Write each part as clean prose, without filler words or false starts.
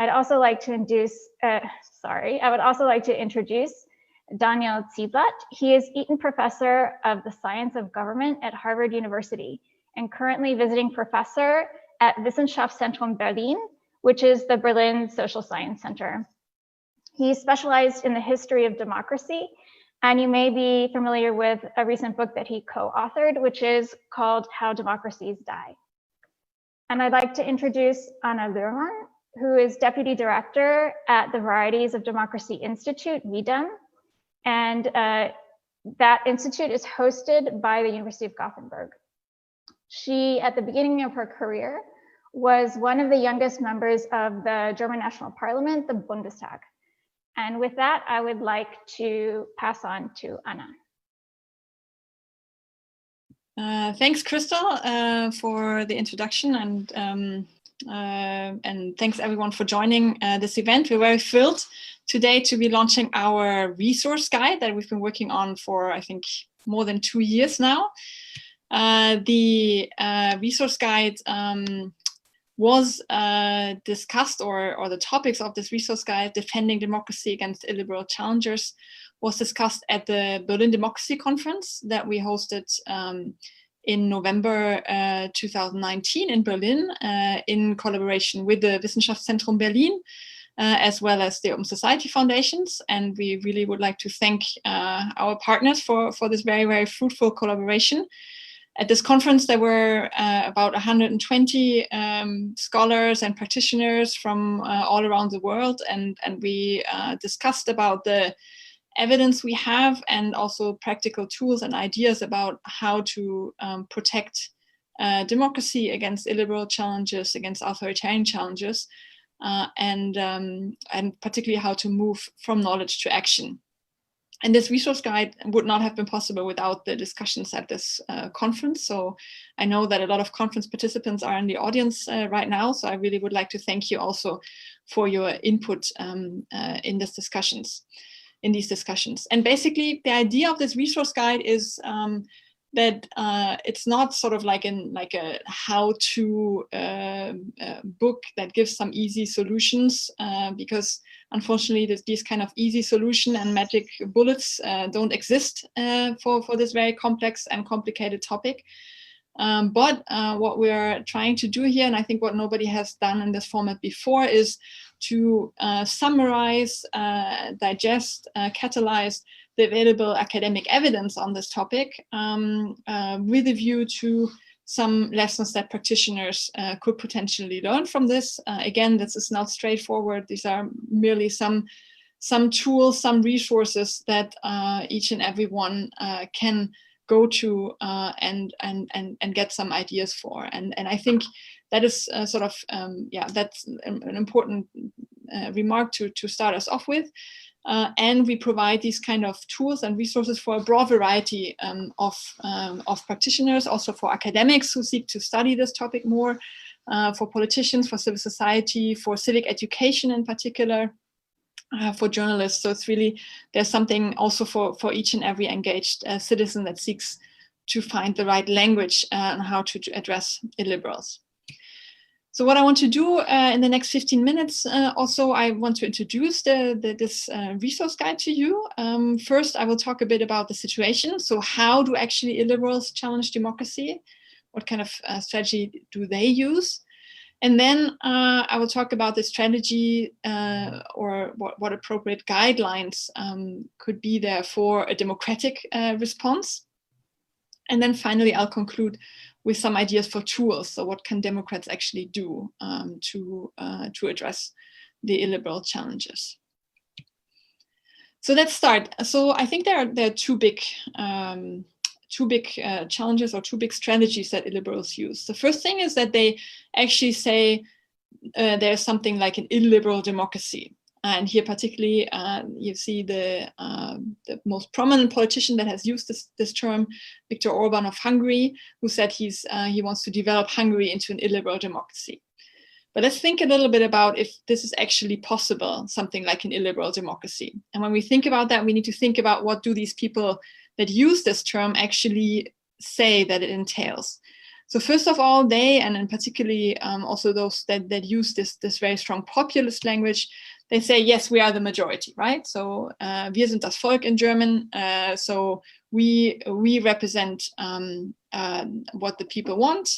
I'd also like to introduce Daniel Zieblatt. He is Eaton Professor of the Science of Government at Harvard University and currently visiting professor at Wissenschaftszentrum Berlin, which is the Berlin Social Science Center. He specialized in the history of democracy, and you may be familiar with a recent book that he co-authored, which is called How Democracies Die. And I'd like to introduce Anna Luhrmann, who is Deputy Director at the Varieties of Democracy Institute, V-Dem. And that institute is hosted by the University of Gothenburg. She, at the beginning of her career, was one of the youngest members of the German National Parliament, the Bundestag. And with that, I would like to pass on to Anna. Thanks, Crystal, for the introduction, and thanks everyone for joining this event. We're very thrilled today to be launching our resource guide that we've been working on for, I think, more than 2 years now. The resource guide was discussed, or the topics of this resource guide, Defending Democracy Against Illiberal Challengers, was discussed at the Berlin Democracy Conference that we hosted in November 2019 in Berlin, in collaboration with the Wissenschaftszentrum Berlin, as well as the Open Society Foundations. And we really would like to thank our partners for this very, very fruitful collaboration. At this conference, there were about 120 scholars and practitioners from all around the world, and we discussed about the evidence we have and also practical tools and ideas about how to protect democracy against illiberal challenges, against authoritarian challenges, and particularly how to move from knowledge to action. And this resource guide would not have been possible without the discussions at this conference. So I know that a lot of conference participants are in the audience right now. So I really would like to thank you also for your input in these discussions. And basically, the idea of this resource guide is that it's not sort of like a how-to book that gives some easy solutions, because unfortunately these kind of easy solution and magic bullets don't exist for this very complex and complicated topic. But what we are trying to do here, and I think what nobody has done in this format before, is to summarize, digest, catalyze the available academic evidence on this topic with a view to some lessons that practitioners could potentially learn from this. Again, this is not straightforward. These are merely some tools, some resources that each and every one can go to and get some ideas for. And I think that is sort of, that's an important remark to start us off with. And we provide these kind of tools and resources for a broad variety of practitioners, also for academics who seek to study this topic more, for politicians, for civil society, for civic education in particular, for journalists. So it's really, there's something also for each and every engaged citizen that seeks to find the right language on how to address illiberals. So what I want to do in the next 15 minutes, also I want to introduce this resource guide to you. First, I will talk a bit about the situation. So how do actually illiberals challenge democracy? What kind of strategy do they use? And then I will talk about the strategy or what appropriate guidelines could be there for a democratic response. And then finally, I'll conclude with some ideas for tools. So what can Democrats actually do to address the illiberal challenges? So let's start. So I think there are two big challenges or two big strategies that illiberals use. The first thing is that they actually say there's something like an illiberal democracy. And here particularly, you see the most prominent politician that has used this term, Viktor Orban of Hungary, who said he wants to develop Hungary into an illiberal democracy. But let's think a little bit about if this is actually possible, something like an illiberal democracy. And when we think about that, we need to think about what do these people that use this term actually say that it entails. So first of all, they, and in particularly also those that use this very strong populist language, they say, yes, we are the majority, right? So wir sind das Volk in German. So we represent what the people want,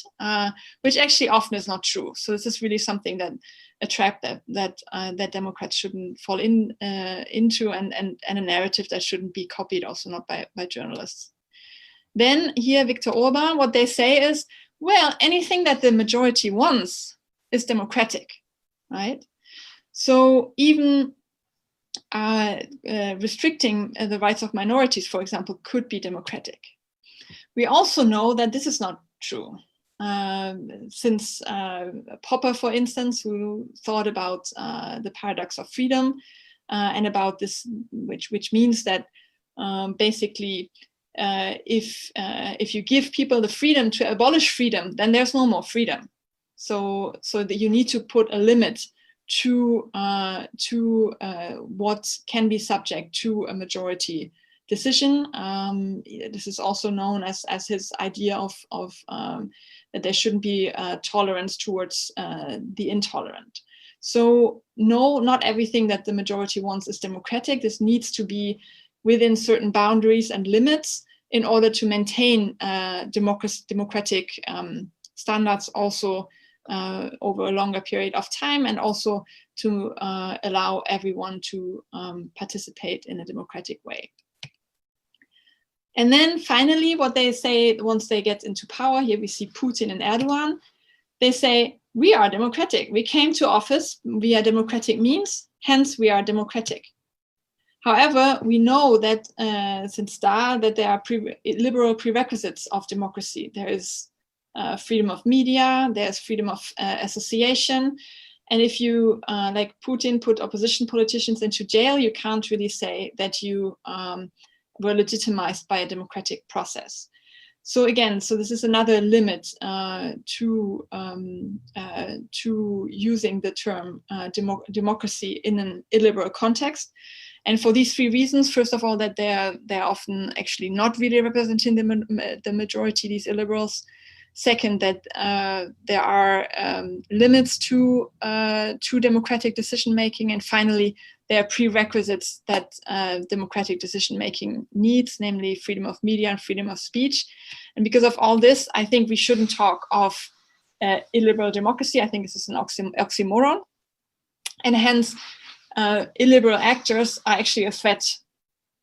which actually often is not true. So this is really something that a trap that Democrats shouldn't fall into, and a narrative that shouldn't be copied, also not by journalists. Then here, Viktor Orban, what they say is, well, anything that the majority wants is democratic, right? So even restricting the rights of minorities, for example, could be democratic. We also know that this is not true. Since Popper, for instance, who thought about the paradox of freedom and about this, which means that basically if you give people the freedom to abolish freedom, then there's no more freedom. So that you need to put a limit to what can be subject to a majority decision. This is also known as his idea of that there shouldn't be tolerance towards the intolerant. So no, not everything that the majority wants is democratic. This needs to be within certain boundaries and limits in order to maintain democratic standards also over a longer period of time, and also to allow everyone to participate in a democratic way. And then finally, what they say once they get into power, here we see Putin and Erdogan, they say, we are democratic. We came to office via democratic means, hence we are democratic. However, we know that since that there are liberal prerequisites of democracy. There is freedom of media, there's freedom of association. And if you, like Putin, put opposition politicians into jail, you can't really say that you were legitimized by a democratic process. So again, so this is another limit to using the term democracy in an illiberal context. And for these three reasons, first of all, that they're often actually not really representing the majority, these illiberals. Second, that there are limits to democratic decision making, and finally, there are prerequisites that democratic decision making needs, namely freedom of media and freedom of speech. And because of all this, I think we shouldn't talk of illiberal democracy. I think this is an oxymoron, and hence illiberal actors are actually a threat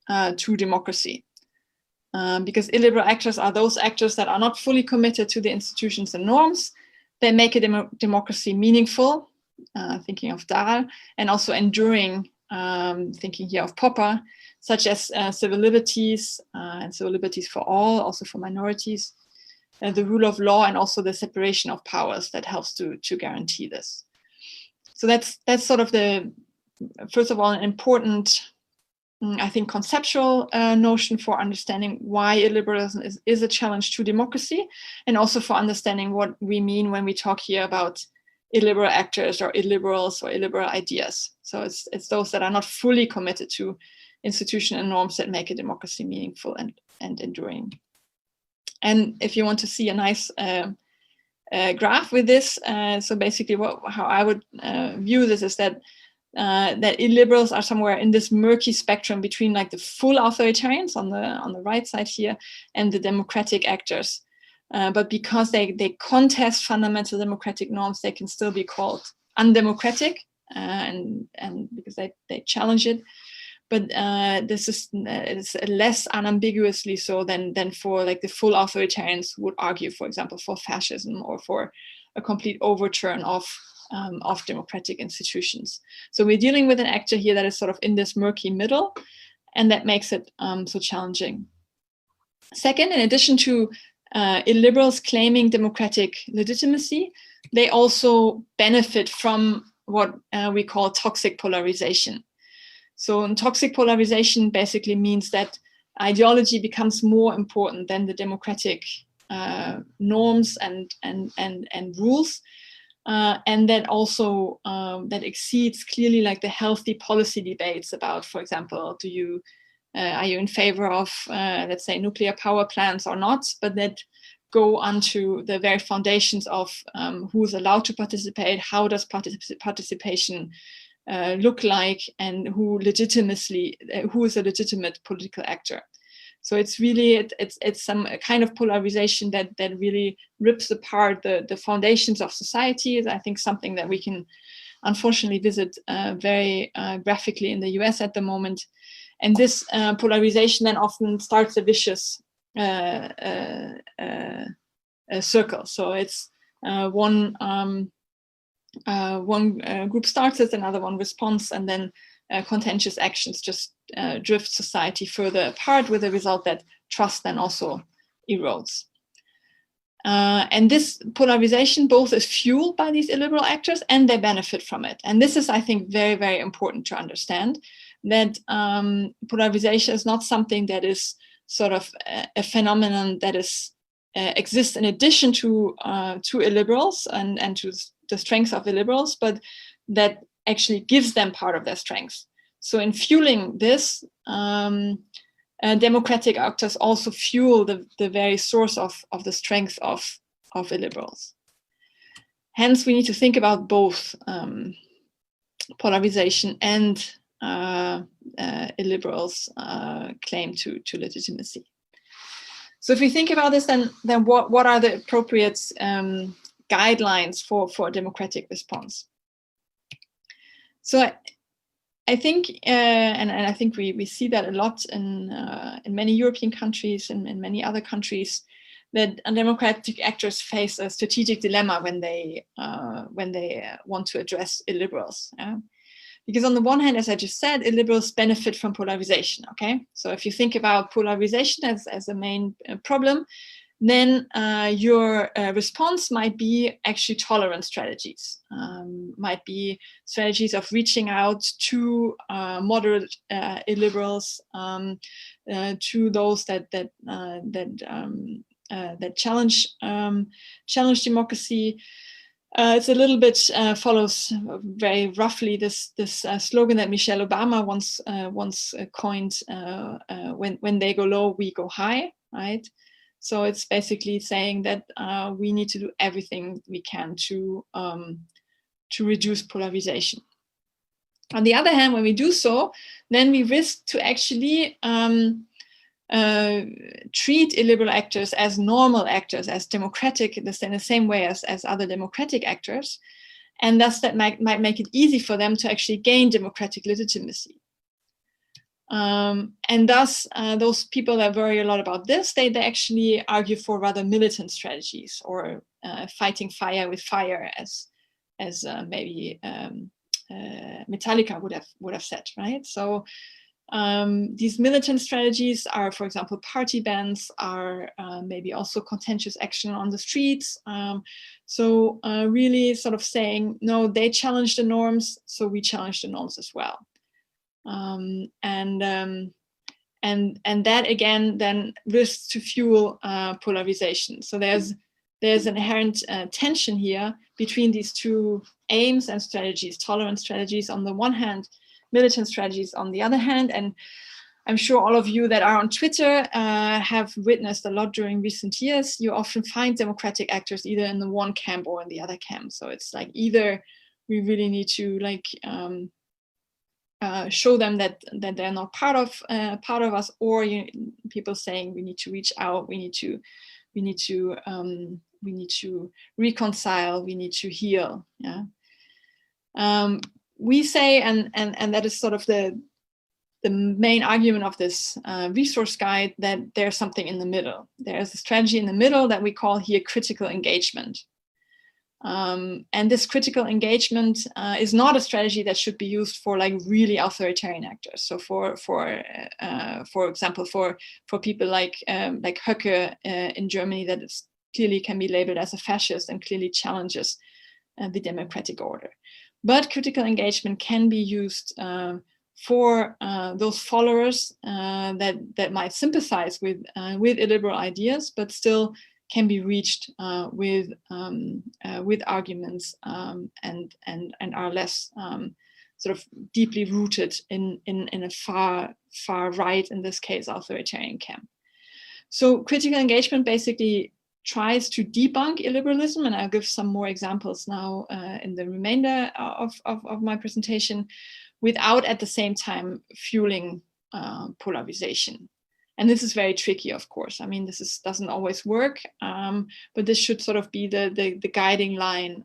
to democracy. Because illiberal actors are those actors that are not fully committed to the institutions and norms. They make a democracy meaningful, thinking of Dahl, and also enduring, thinking here of Popper, such as civil liberties and civil liberties for all, also for minorities, the rule of law, and also the separation of powers that helps to guarantee this. So that's sort of the, first of all, an important, I think, conceptual notion for understanding why illiberalism is a challenge to democracy, and also for understanding what we mean when we talk here about illiberal actors or illiberals or illiberal ideas. So it's those that are not fully committed to institution and norms that make a democracy meaningful and enduring. And if you want to see a nice graph with this, so basically how I would view this is that illiberals are somewhere in this murky spectrum between like the full authoritarians on the right side here and the democratic actors. But because they contest fundamental democratic norms, they can still be called undemocratic, and because they challenge it. But this is less unambiguously so than for like the full authoritarians who would argue, for example, for fascism or for a complete overturn of democratic institutions. So we're dealing with an actor here that is sort of in this murky middle, and that makes it so challenging. Second, in addition to illiberals claiming democratic legitimacy, they also benefit from what we call toxic polarization. So toxic polarization basically means that ideology becomes more important than the democratic norms and rules. And that also that exceeds clearly like the healthy policy debates about, for example, are you in favor of, let's say, nuclear power plants or not? But that go onto the very foundations of who is allowed to participate, how does participation look like, and who is a legitimate political actor. So it's really it's some kind of polarization that really rips apart the foundations of society. Is I think something that we can unfortunately visit very graphically in the US at the moment. And this polarization then often starts a vicious circle. So it's one group starts it, another one responds, and then contentious actions just drift society further apart, with the result that trust then also erodes. And this polarization both is fueled by these illiberal actors and they benefit from it. And this is, I think, very, very important to understand, that polarization is not something that is sort of a phenomenon that is exists in addition to illiberals and to the strengths of illiberals, but that actually gives them part of their strengths. So in fueling this, democratic actors also fuel the very source of the strength of illiberals. Hence, we need to think about both polarization and illiberals' claim to legitimacy. So if we think about this, then what are the appropriate guidelines for a democratic response? So I think, and I think we see that a lot in many European countries and in many other countries, that democratic actors face a strategic dilemma when they want to address illiberals. Because on the one hand, as I just said, illiberals benefit from polarization. Okay, so if you think about polarization as a main problem, then your response might be actually tolerant strategies, might be strategies of reaching out to moderate illiberals, to those that challenge democracy. It's a little bit follows very roughly this slogan that Michelle Obama once coined: "When they go low, we go high." Right. So it's basically saying that we need to do everything we can to reduce polarization. On the other hand, when we do so, then we risk to actually treat illiberal actors as normal actors, as democratic, in the same way as other democratic actors, and thus that might make it easy for them to actually gain democratic legitimacy. And thus, those people that worry a lot about this, they actually argue for rather militant strategies, or fighting fire with fire, as maybe Metallica would have said, right? So these militant strategies are, for example, party bans, are maybe also contentious action on the streets. So really sort of saying, no, they challenge the norms, so we challenge the norms as well. And that again then risks to fuel polarization. So there's an inherent tension here between these two aims and strategies: tolerant strategies on the one hand, militant strategies on the other hand. And I'm sure all of you that are on Twitter have witnessed a lot during recent years. You often find democratic actors either in the one camp or in the other camp. So it's like either we really need to show them that they're not part of us, or people saying we need to reach out, we need to reconcile, we need to heal. Yeah. We say, and that is sort of the main argument of this resource guide, that there's something in the middle. There's a strategy in the middle that we call here critical engagement. And this critical engagement is not a strategy that should be used for really authoritarian actors. So for example, for people like Höcke in Germany, that is clearly can be labeled as a fascist and clearly challenges the democratic order. But critical engagement can be used for those followers that might sympathize with illiberal ideas, but still can be reached with arguments and are less sort of deeply rooted in a far right, in this case, authoritarian camp. So critical engagement basically tries to debunk illiberalism, and I'll give some more examples now in the remainder of my presentation, without at the same time fueling polarization. And this is very tricky, of course. I mean, doesn't always work, but this should sort of be the guiding line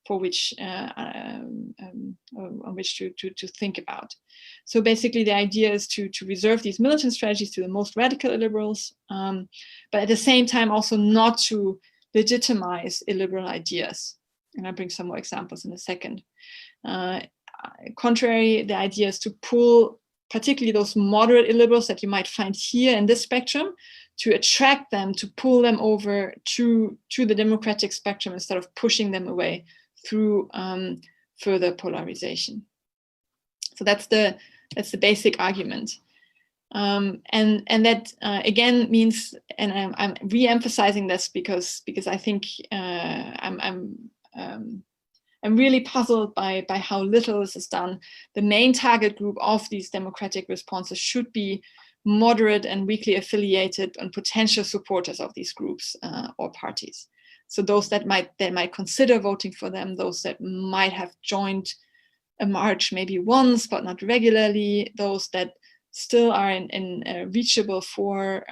for which on which to think about. So basically, the idea is to reserve these militant strategies to the most radical illiberals, but at the same time also not to legitimize illiberal ideas. And I'll bring some more examples in a second. Contrary, the idea is to pull particularly those moderate illiberals that you might find here in this spectrum, to attract them, to pull them over to the democratic spectrum instead of pushing them away through further polarization. So that's the basic argument. And that again means, and I'm re-emphasizing this because I think I'm really puzzled by how little this is done. The main target group of these democratic responses should be moderate and weakly affiliated and potential supporters of these groups or parties. So those that might consider voting for them, those that might have joined a march maybe once but not regularly, those that still are in reachable for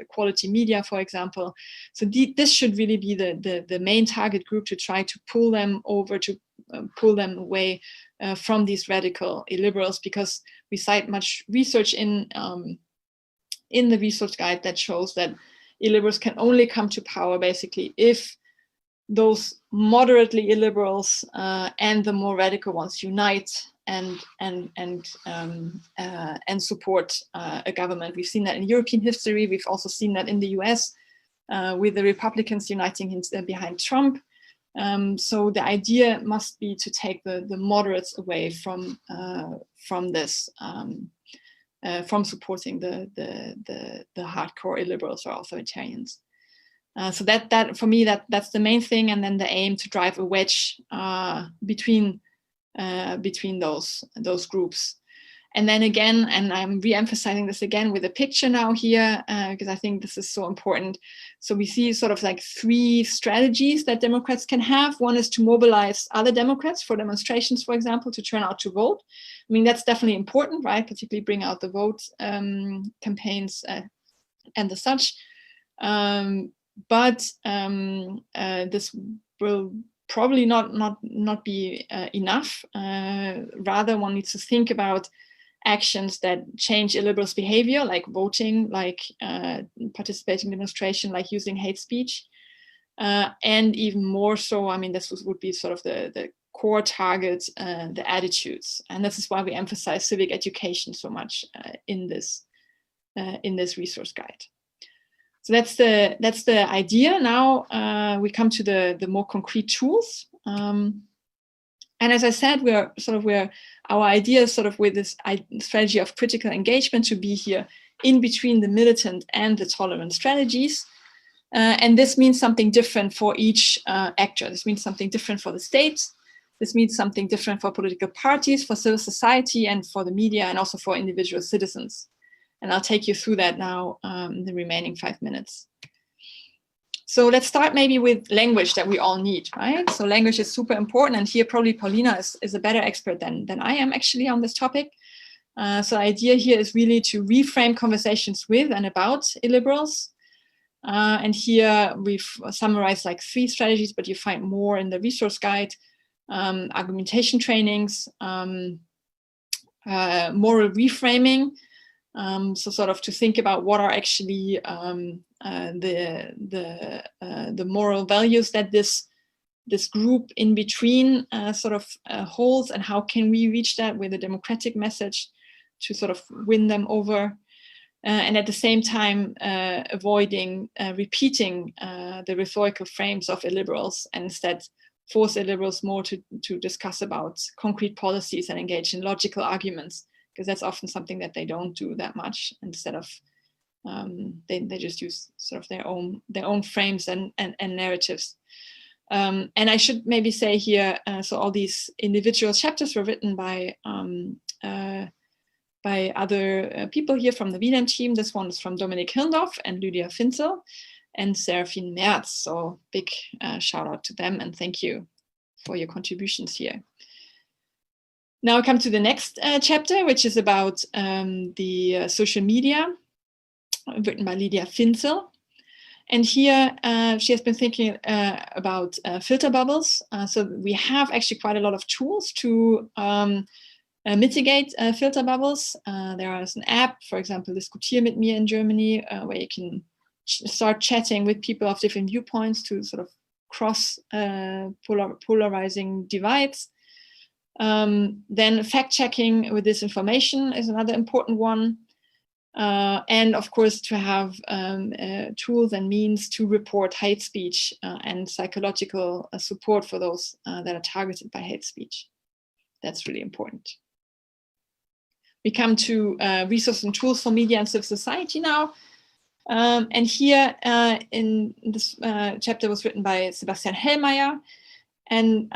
quality media, for example. So this should really be the main target group, to try to pull them over, to pull them away from these radical illiberals, because we cite much research in the resource guide that shows that illiberals can only come to power basically if those moderately illiberals and the more radical ones unite and support a government. We've seen that in European history. We've also seen that in the US with the Republicans uniting behind Trump. So the idea must be to take the moderates away from this, from supporting the hardcore illiberals or authoritarians. So that for me, that's the main thing, and then the aim to drive a wedge between those groups. And then again, and I'm re-emphasizing this again with a picture now here, because I think this is so important. So we see sort of like 3 strategies that Democrats can have. One is to mobilize other Democrats for demonstrations, for example, to turn out to vote. I mean, that's definitely important, right? Particularly bring out the vote campaigns and the such. But this will probably not be enough. Rather, one needs to think about actions that change illiberals' behavior, like voting, like participating in demonstration, like using hate speech, and even more so, I mean, this would be sort of the core target, the attitudes, and this is why we emphasize civic education so much in this resource guide. So that's the idea. Now we come to the more concrete tools. And as I said, our idea is sort of with this strategy of critical engagement to be here in between the militant and the tolerant strategies. And this means something different for each actor. This means something different for the state. This means something different for political parties, for civil society, and for the media, and also for individual citizens. And I'll take you through that now in the remaining 5 minutes. So let's start maybe with language that we all need, right? So language is super important. And here probably Paulina is a better expert than I am actually on this topic. So the idea here is really to reframe conversations with and about illiberals. And here we've summarized like 3 strategies, but you find more in the resource guide. Argumentation trainings, moral reframing. So sort of to think about what are actually the moral values that this group in between holds, and how can we reach that with a democratic message to sort of win them over, and at the same time avoiding repeating the rhetorical frames of illiberals, and instead force illiberals more to discuss about concrete policies and engage in logical arguments, because that's often something that they don't do that much. Instead of they just use sort of their own frames and narratives. And I should maybe say here, so all these individual chapters were written by other people here from the V-Dem team. This one is from Dominik Hirndorf and Lydia Finzel and Serafin Merz. So big shout out to them and thank you for your contributions here. Now I come to the next chapter, which is about the social media, written by Lydia Finzel. And here she has been thinking about filter bubbles. So we have actually quite a lot of tools to mitigate filter bubbles. There is an app, for example, Diskutier mit mir in Germany, where you can start chatting with people of different viewpoints to sort of cross polarizing divides. Then fact-checking with disinformation is another important one. And of course, to have tools and means to report hate speech and psychological support for those that are targeted by hate speech. That's really important. We come to resources and tools for media and civil society now. And here in this chapter was written by Sebastian Hellmeier. And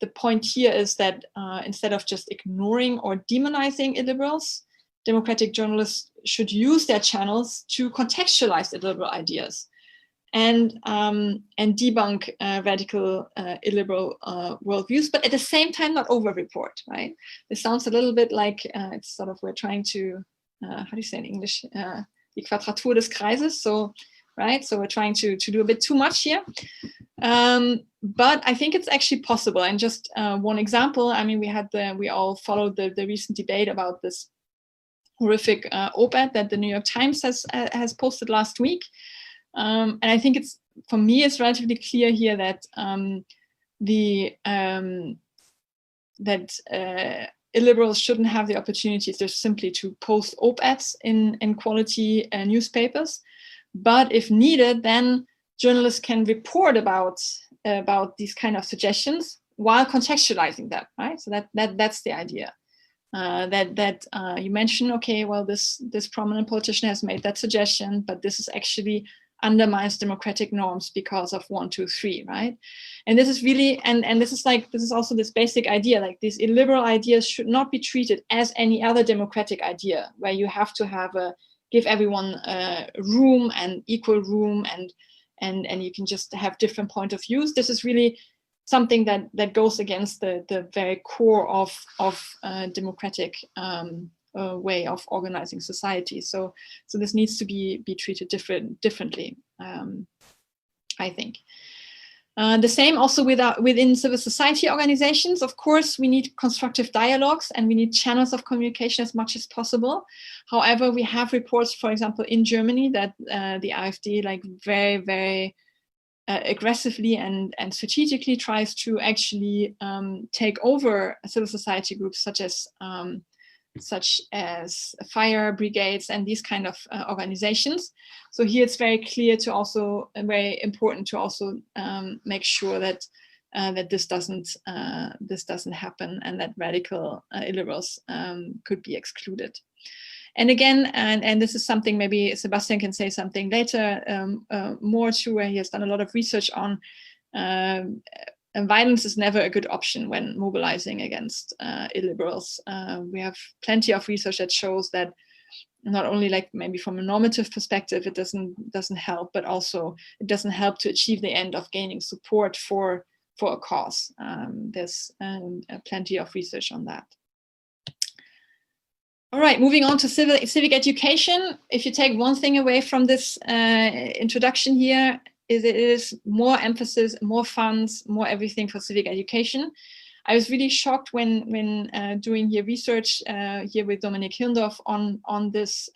the point here is that instead of just ignoring or demonizing illiberals, democratic journalists should use their channels to contextualize illiberal ideas and debunk radical illiberal worldviews, but at the same time not over-report, right? This sounds a little bit like it's sort of we're trying to, how do you say in English? Die Quadratur des Kreises, so, right? So we're trying to do a bit too much here. But I think it's actually possible. And just one example, I mean, we all followed the recent debate about this horrific op-ed that the New York Times has posted last week. And I think for me, it's relatively clear here that illiberals shouldn't have the opportunities just simply to post op-eds in quality newspapers. But if needed, then journalists can report about these kind of suggestions while contextualizing them, right? So that's the idea. That you mention, okay, well, this prominent politician has made that suggestion, but this is actually undermines democratic norms because of 1, 2, 3, right? And this is really, and this is also this basic idea, like these illiberal ideas should not be treated as any other democratic idea, where you have to give everyone room and equal room and you can just have different point of views. This is really something that goes against the very core of democratic way of organizing society. So this needs to be treated differently, I think. The same also within civil society organizations. Of course, we need constructive dialogues and we need channels of communication as much as possible. However, we have reports, for example, in Germany that the AfD like very, very aggressively and strategically tries to actually take over civil society groups such as fire brigades and these kind of organizations. So here it's very clear to also, very important to also make sure that this doesn't happen and that radical illiberals could be excluded. And again, and this is something maybe Sebastian can say something later more to, where he has done a lot of research on. And violence is never a good option when mobilizing against illiberals. We have plenty of research that shows that not only like maybe from a normative perspective, it doesn't help, but also it doesn't help to achieve the end of gaining support for a cause. There's plenty of research on that. All right, moving on to civic education. If you take one thing away from this introduction here, it is more emphasis, more funds, more everything for civic education. I was really shocked when doing your research here with Dominik Hirndorf on this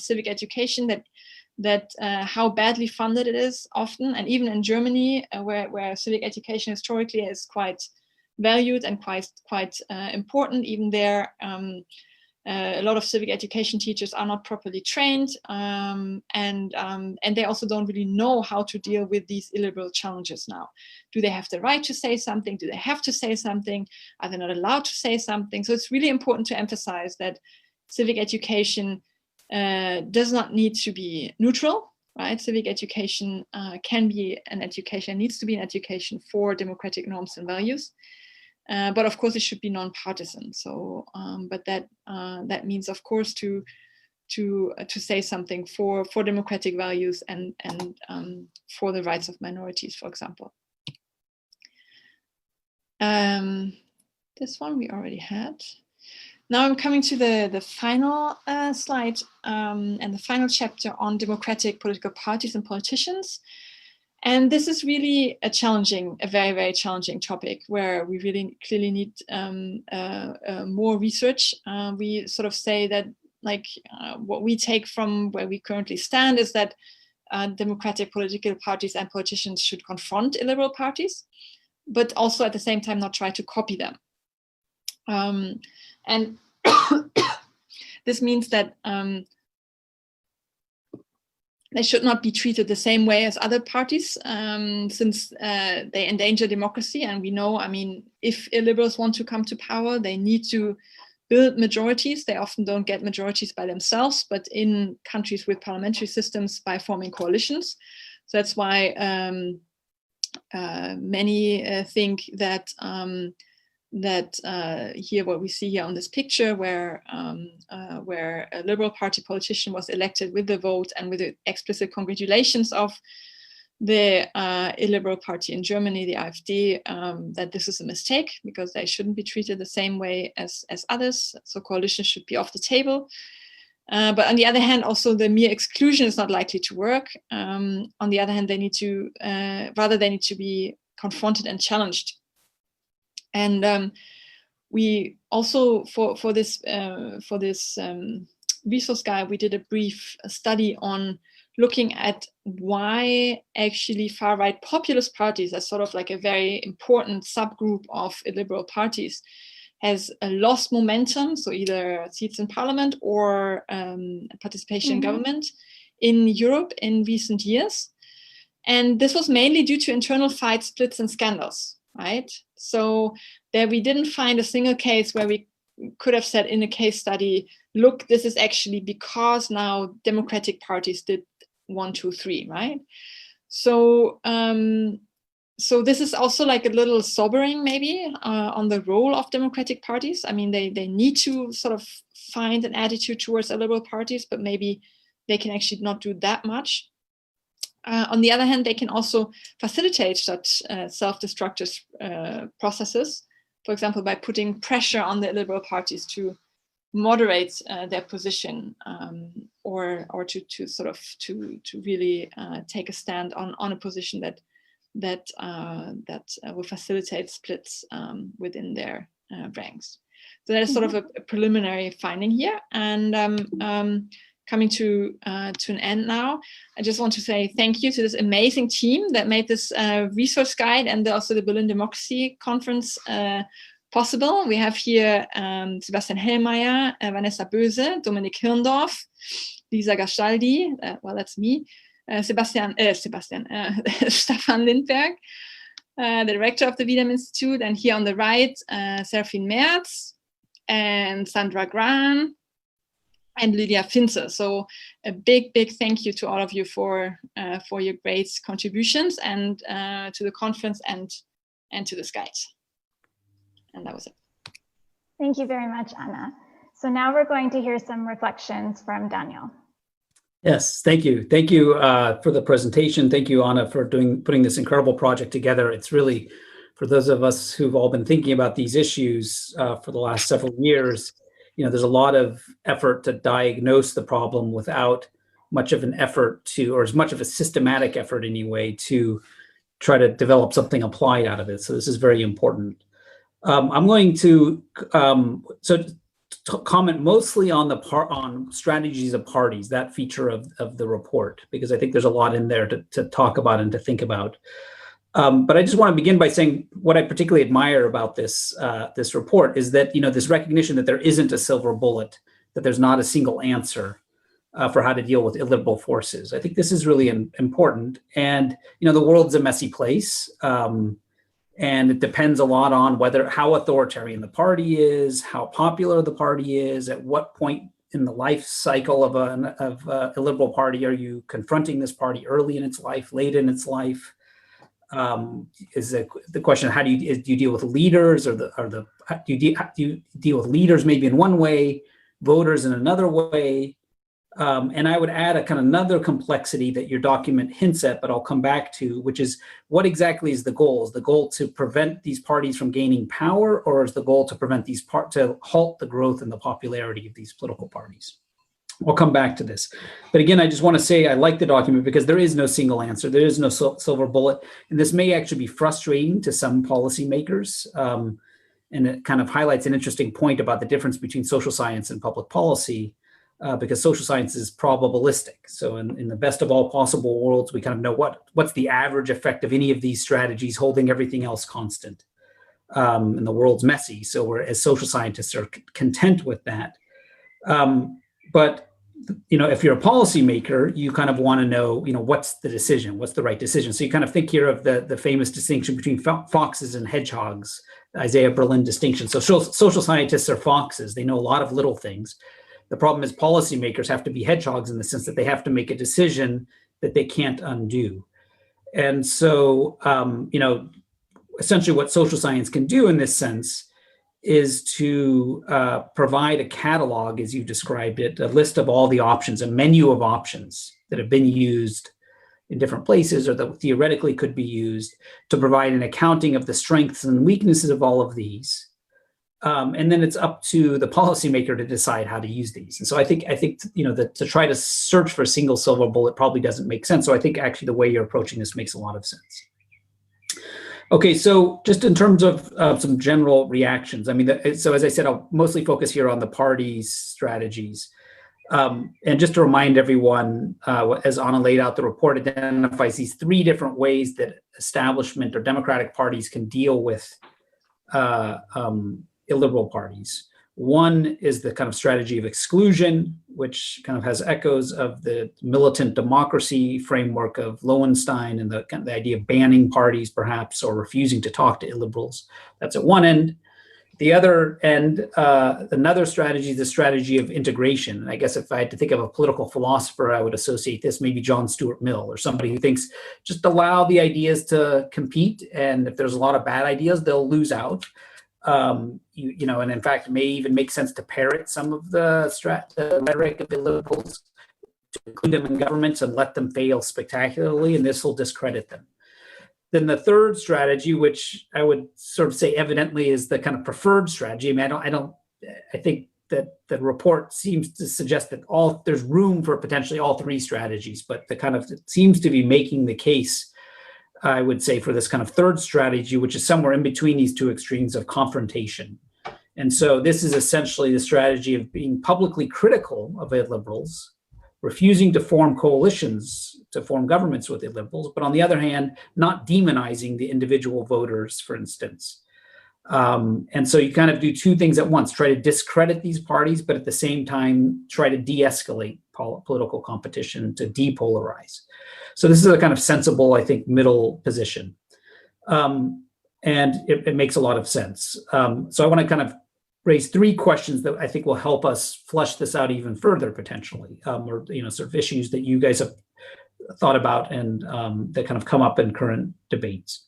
civic education that how badly funded it is often, and even in Germany where civic education historically is quite valued and quite important. Even there, a lot of civic education teachers are not properly trained, and they also don't really know how to deal with these illiberal challenges now. Do they have the right to say something? Do they have to say something? Are they not allowed to say something? So it's really important to emphasize that civic education does not need to be neutral, right? Civic education can be an education, needs to be an education for democratic norms and values. But of course, it should be non-partisan. So, but that means, of course, to say something for democratic values and for the rights of minorities, for example. This one we already had. Now I'm coming to the final slide and the final chapter on democratic political parties and politicians. And this is really a very, very challenging topic where we really clearly need more research. We sort of say that, like, what we take from where we currently stand is that democratic political parties and politicians should confront illiberal parties, but also at the same time not try to copy them. And this means that they should not be treated the same way as other parties, since they endanger democracy. And we know, I mean, if illiberals want to come to power, they need to build majorities. They often don't get majorities by themselves, but in countries with parliamentary systems by forming coalitions. So that's why many think that here, what we see here on this picture, where a Liberal Party politician was elected with the vote and with the explicit congratulations of the illiberal party in Germany, the AfD, that this is a mistake because they shouldn't be treated the same way as others. So coalitions should be off the table. But on the other hand, also the mere exclusion is not likely to work. On the other hand, they need to be confronted and challenged. And we also, for this resource guide, we did a brief study on looking at why actually far-right populist parties, as sort of like a very important subgroup of illiberal parties, has lost momentum, so either seats in parliament or participation in government in Europe in recent years. And this was mainly due to internal fights, splits, and scandals, right? So there we didn't find a single case where we could have said in a case study, look, this is actually because now democratic parties did 1, 2, 3, right? So so this is also like a little sobering maybe on the role of democratic parties. I mean, they need to sort of find an attitude towards illiberal parties, but maybe they can actually not do that much. On the other hand, they can also facilitate such self-destructive processes, for example, by putting pressure on the illiberal parties to moderate their position, or to sort of to really take a stand on a position that will facilitate splits within their ranks. So that is sort of a preliminary finding here. And coming to an end now, I just want to say thank you to this amazing team that made this resource guide and also the Berlin Democracy Conference possible. We have here Sebastian Hellmeier, Vanessa Böse, Dominik Hirndorf, Lisa Gastaldi, well, that's me, Stefan Lindberg, the director of the V-Dem Institute, and here on the right, Serafin Merz and Sandra Gran and Lydia Finzer. So a big thank you to all of you for your great contributions and to the conference and to this guide. And that was it. Thank you very much, Anna. So now we're going to hear some reflections from Daniel. Yes, thank you. Thank you for the presentation. Thank you, Anna, for putting this incredible project together. It's really, for those of us who've all been thinking about these issues for the last several years, you know, there's a lot of effort to diagnose the problem without much of an effort to, or as much of a systematic effort anyway, to try to develop something applied out of it. So this is very important. I'm going to comment mostly on on strategies of parties, that feature of the report, because I think there's a lot in there to talk about and to think about. But I just want to begin by saying what I particularly admire about this this report is that, you know, this recognition that there isn't a silver bullet, that there's not a single answer for how to deal with illiberal forces. I think this is really important. And, you know, the world's a messy place. And it depends a lot on how authoritarian the party is, how popular the party is, at what point in the life cycle of a illiberal party are you confronting this party, early in its life, late in its life. is the question: how do you deal with leaders, or do you deal with leaders maybe in one way, voters in another way? And I would add a kind of another complexity that your document hints at, but I'll come back to, which is what exactly is the goal? Is the goal to prevent these parties from gaining power, or is the goal to prevent to halt the growth and the popularity of these political parties? We'll come back to this. But again, I just want to say I like the document because there is no single answer. There is no silver bullet. And this may actually be frustrating to some policymakers. And it kind of highlights an interesting point about the difference between social science and public policy, because social science is probabilistic. So in the best of all possible worlds, we kind of know what's the average effect of any of these strategies, holding everything else constant. And the world's messy. So we're, as social scientists, are content with that. But if you're a policymaker, you kind of want to know, what's the decision? What's the right decision? So you kind of think here of the famous distinction between foxes and hedgehogs, Isaiah Berlin distinction. So social scientists are foxes. They know a lot of little things. The problem is policymakers have to be hedgehogs in the sense that they have to make a decision that they can't undo. And so, essentially what social science can do in this sense is to provide a catalog, as you described it, a list of all the options, a menu of options that have been used in different places or that theoretically could be used, to provide an accounting of the strengths and weaknesses of all of these. And then it's up to the policymaker to decide how to use these. And so I think that to try to search for a single silver bullet probably doesn't make sense. So I think actually the way you're approaching this makes a lot of sense. Okay, so just in terms of some general reactions, so as I said, I'll mostly focus here on the party's strategies. And just to remind everyone, as Anna laid out, the report identifies these three different ways that establishment or democratic parties can deal with illiberal parties. One is the kind of strategy of exclusion, which kind of has echoes of the militant democracy framework of Lowenstein and the idea of banning parties, perhaps, or refusing to talk to illiberals. That's at one end. The other end, another strategy is the strategy of integration. And I guess if I had to think of a political philosopher, I would associate this maybe John Stuart Mill, or somebody who thinks just allow the ideas to compete, and if there's a lot of bad ideas, they'll lose out. And in fact, it may even make sense to parrot some of the rhetoric of the liberals, to include them in governments and let them fail spectacularly, and this will discredit them. Then the third strategy, which I would sort of say evidently is the kind of preferred strategy. I think that the report seems to suggest that there's room for potentially all three strategies, but it seems to be making the case, I would say, for this kind of third strategy, which is somewhere in between these two extremes of confrontation. And so this is essentially the strategy of being publicly critical of illiberals, refusing to form coalitions, to form governments with illiberals, but on the other hand, not demonizing the individual voters, for instance. And so you kind of do two things at once: try to discredit these parties, but at the same time, try to de-escalate political competition, to depolarize. So this is a kind of sensible, I think, middle position. And it makes a lot of sense. So I want to kind of raise three questions that I think will help us flesh this out even further, potentially, or sort of issues that you guys have thought about and that kind of come up in current debates.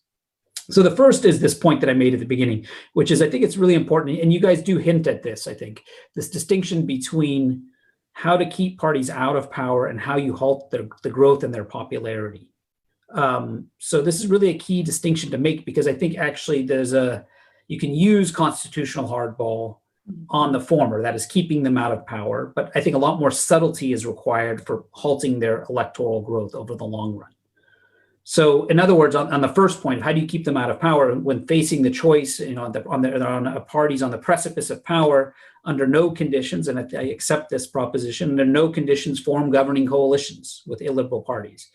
So the first is this point that I made at the beginning, which is, I think it's really important, and you guys do hint at this, I think, this distinction between how to keep parties out of power and how you halt the growth in their popularity. So this is really a key distinction to make, because I think actually you can use constitutional hardball on the former, that is keeping them out of power, but I think a lot more subtlety is required for halting their electoral growth over the long run. So in other words, on the first point, how do you keep them out of power when facing the choice, on parties on the precipice of power, under no conditions, and I accept this proposition, under no conditions form governing coalitions with illiberal parties.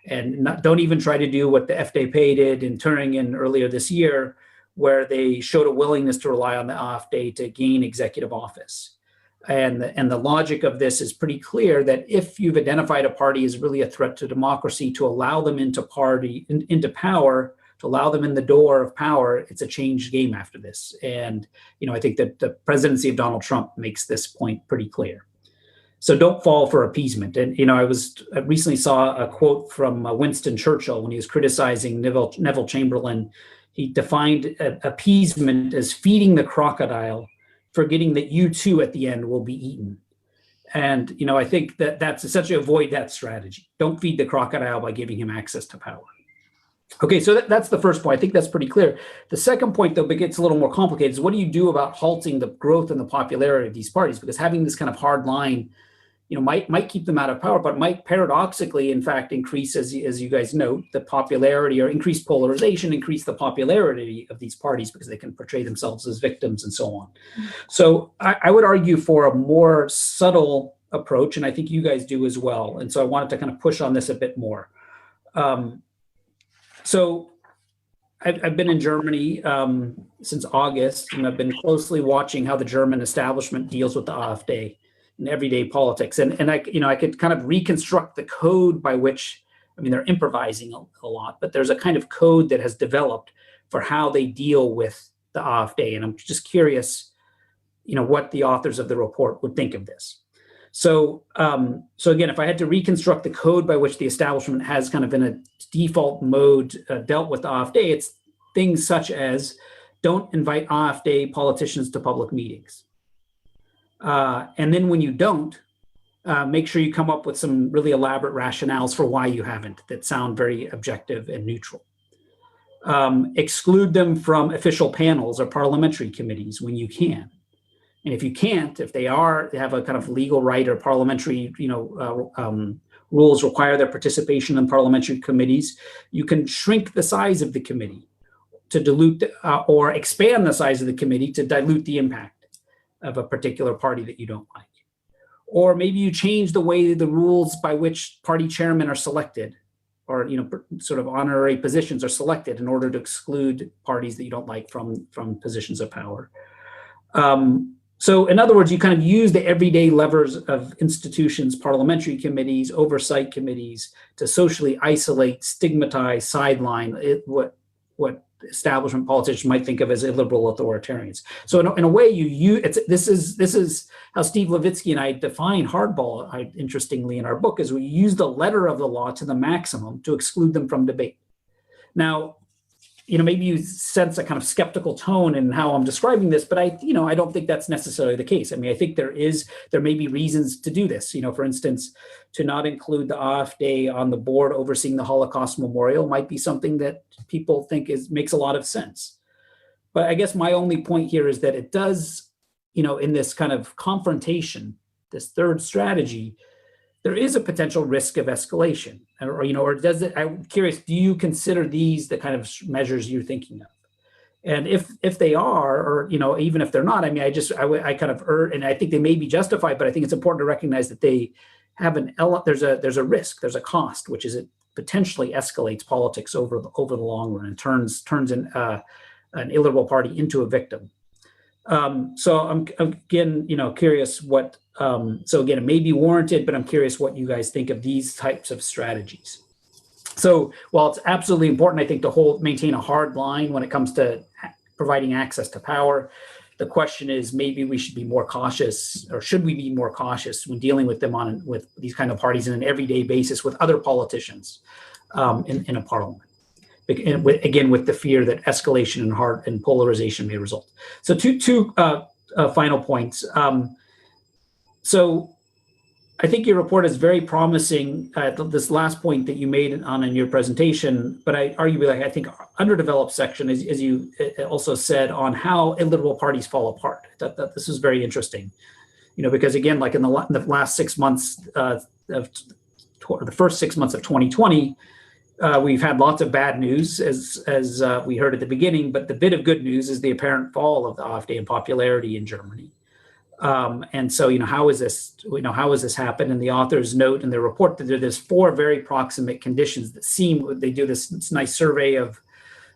And don't even try to do what the FDP did in Turingen earlier this year, where they showed a willingness to rely on the AfD to gain executive office. And the logic of this is pretty clear, that if you've identified a party as really a threat to democracy, to allow them into power, to allow them in the door of power, it's a changed game after this. And I think that the presidency of Donald Trump makes this point pretty clear. So don't fall for appeasement. And, I recently saw a quote from Winston Churchill when he was criticizing Neville Chamberlain. He defined appeasement as feeding the crocodile, forgetting that you too at the end will be eaten. And, I think that's essentially avoid that strategy. Don't feed the crocodile by giving him access to power. Okay, so that's the first point. I think that's pretty clear. The second point, though, it gets a little more complicated, is what do you do about halting the growth and the popularity of these parties? Because having this kind of hard line, might keep them out of power, but might paradoxically, in fact, increase, as you guys note, the popularity, or increase polarization, increase the popularity of these parties because they can portray themselves as victims and so on. So I would argue for a more subtle approach, and I think you guys do as well. And so I wanted to kind of push on this a bit more. So I've been in Germany since August, and I've been closely watching how the German establishment deals with the AfD in everyday politics. And I could kind of reconstruct the code by which, they're improvising a lot, but there's a kind of code that has developed for how they deal with the AfD. And I'm just curious, what the authors of the report would think of this. So again, if I had to reconstruct the code by which the establishment has kind of in a default mode dealt with the AfD, it's things such as don't invite AfD politicians to public meetings. And then when you don't, make sure you come up with some really elaborate rationales for why you haven't that sound very objective and neutral. Exclude them from official panels or parliamentary committees when you can. And if you can't, if they have a kind of legal right or parliamentary, rules require their participation in parliamentary committees, you can shrink the size of the committee to dilute or expand the size of the committee to dilute the impact of a particular party that you don't like. Or maybe you change the way the rules by which party chairmen are selected, or sort of honorary positions are selected in order to exclude parties that you don't like from positions of power. So in other words, you kind of use the everyday levers of institutions, parliamentary committees, oversight committees to socially isolate, stigmatize, sideline what establishment politicians might think of as illiberal authoritarians. So in a way, this is how Steve Levitsky and I define hardball, interestingly, in our book, is we use the letter of the law to the maximum to exclude them from debate. Now, maybe you sense a kind of skeptical tone in how I'm describing this, but I don't think that's necessarily the case. I think there may be reasons to do this. For instance, to not include the AfD on the board overseeing the Holocaust Memorial might be something that people think makes a lot of sense. But I guess my only point here is that it does, in this kind of confrontation, this third strategy, there is a potential risk of escalation, or does it? I'm curious. Do you consider these the kind of measures you're thinking of? And if they are, or even if they're not, I kind of urge, and I think they may be justified, but I think it's important to recognize that they have there's a risk, there's a cost, which is it potentially escalates politics over the long run and turns an illiberal party into a victim. So I'm again, curious what. So again, it may be warranted, but I'm curious what you guys think of these types of strategies. So while it's absolutely important, I think, to maintain a hard line when it comes to providing access to power, the question is maybe we should be more cautious, or should we be more cautious when dealing with them with these kind of parties on an everyday basis with other politicians in a parliament. Again, with the fear that escalation and polarization may result. So two final points. So I think your report is very promising. This last point that you made in your presentation, but I think underdeveloped section, as you also said, on how illiberal parties fall apart. That this is very interesting, because again, like in the last 6 months the first 6 months of 2020, we've had lots of bad news, as we heard at the beginning. But the bit of good news is the apparent fall of the AfD in popularity in Germany. And so, how is this happened? And the authors note in their report that there's 4 very proximate conditions that they do this nice survey of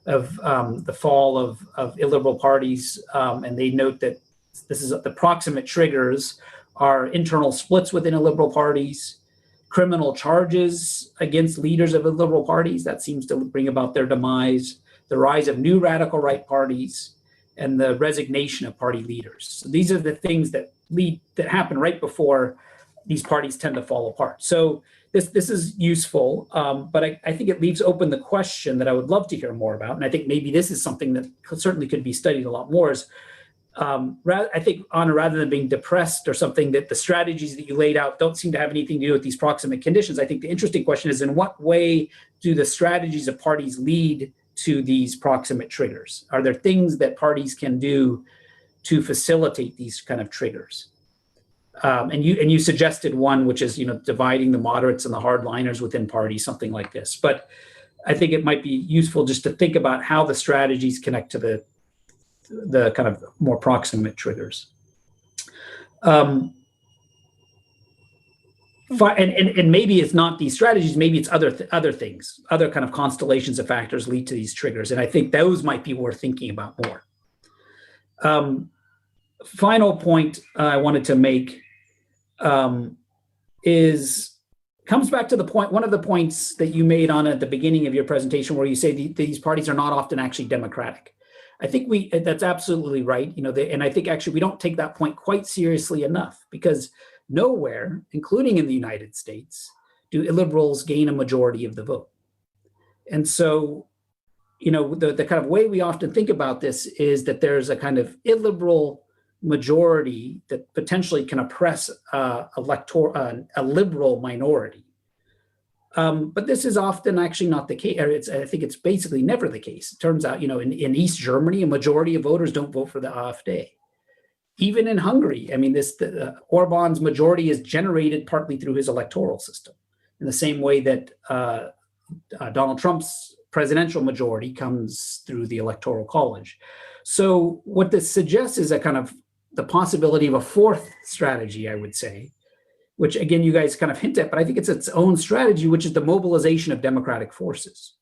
the fall of illiberal parties. And they note that the proximate triggers are internal splits within illiberal parties, criminal charges against leaders of illiberal parties that seems to bring about their demise, the rise of new radical right parties, and the resignation of party leaders. So these are the things that happen right before these parties tend to fall apart. So this is useful, but I think it leaves open the question that I would love to hear more about, and I think maybe this is something that certainly could be studied a lot more, is I think, Anna, rather than being depressed or something, that the strategies that you laid out don't seem to have anything to do with these proximate conditions. I think the interesting question is, in what way do the strategies of parties lead to these proximate triggers? Are there things that parties can do to facilitate these kind of triggers? And you suggested one, which is, dividing the moderates and the hardliners within parties, something like this. But I think it might be useful just to think about how the strategies connect to the kind of more proximate triggers. And maybe it's not these strategies, maybe it's other things, other kind of constellations of factors lead to these triggers. And I think those might be worth thinking about more. Final point I wanted to make comes back to the point, one of the points that you made on at the beginning of your presentation, where you say these parties are not often actually democratic. I think that's absolutely right. And I think actually we don't take that point quite seriously enough, because nowhere, including in the United States, do illiberals gain a majority of the vote. And so, the kind of way we often think about this is that there's a kind of illiberal majority that potentially can oppress a liberal minority. But this is often actually not the case. I think it's basically never the case. It turns out, in East Germany, a majority of voters don't vote for the AfD. Even in Hungary, Orban's majority is generated partly through his electoral system, in the same way that Donald Trump's presidential majority comes through the Electoral College. So what this suggests is a kind of the possibility of a fourth strategy, I would say, which again, you guys kind of hint at, but I think it's its own strategy, which is the mobilization of democratic forces,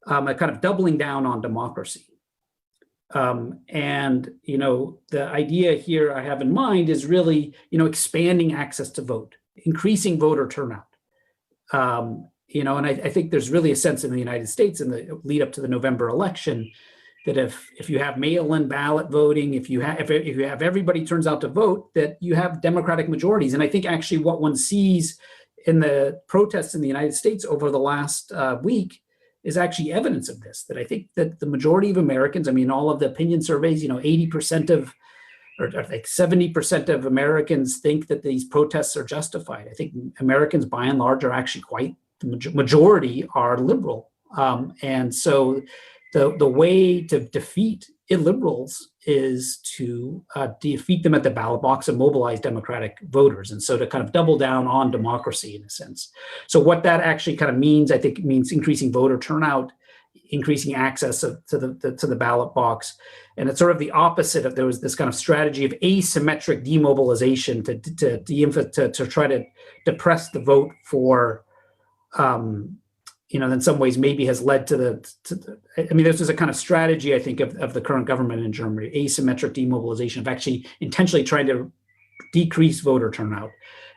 a kind of doubling down on democracy. And, the idea here I have in mind is really, expanding access to vote, increasing voter turnout. And I think there's really a sense in the United States in the lead up to the November election that if you have mail-in ballot voting, if you have everybody turns out to vote, that you have democratic majorities. And I think actually what one sees in the protests in the United States over the last week is actually evidence of this, that I think that the majority of Americans, all of the opinion surveys, 80% or like 70% of Americans think that these protests are justified. I think Americans by and large are actually the majority are liberal. And so the way to defeat illiberals is to defeat them at the ballot box and mobilize democratic voters. And so to kind of double down on democracy in a sense. So what that actually kind of means, I think it means increasing voter turnout, increasing access to the ballot box. And it's sort of the opposite of, there was this kind of strategy of asymmetric demobilization to try to depress the vote for, in some ways maybe has led to this is a kind of strategy, I think, of the current government in Germany, asymmetric demobilization, of actually intentionally trying to decrease voter turnout.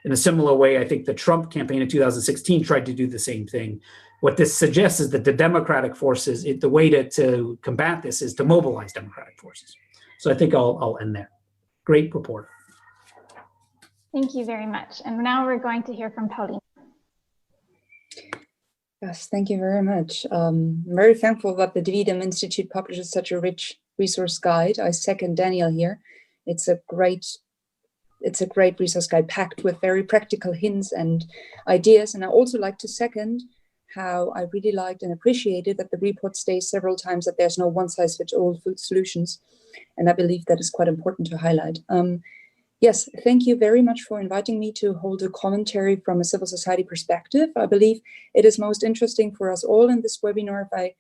In a similar way, I think the Trump campaign in 2016 tried to do the same thing. What this suggests is that the democratic forces, the way to combat this is to mobilize democratic forces. So I think I'll end there. Great report. Thank you very much. And now we're going to hear from Pauline. Yes, thank you very much. I'm very thankful that the V-Dem Institute publishes such a rich resource guide. I second Daniel here. It's a great resource guide packed with very practical hints and ideas. And I also like to second how I really liked and appreciated that the report states several times that there's no one-size-fits-all food solutions. And I believe that is quite important to highlight. Yes, thank you very much for inviting me to hold a commentary from a civil society perspective. I believe it is most interesting for us all in this webinar if I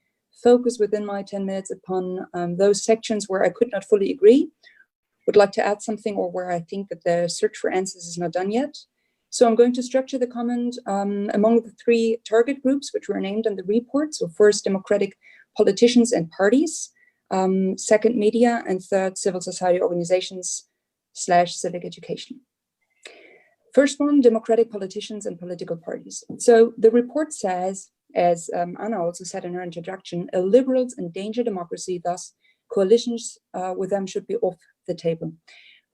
focus within my 10 minutes upon those sections where I could not fully agree, would like to add something, or where I think that the search for answers is not done yet. So I'm going to structure the comment among the three target groups which were named in the report. So first, democratic politicians and parties, second, media, and third, civil society organizations / civic education. First one, democratic politicians and political parties. So the report says, as Anna also said in her introduction, illiberals endanger democracy, thus coalitions with them should be off the table.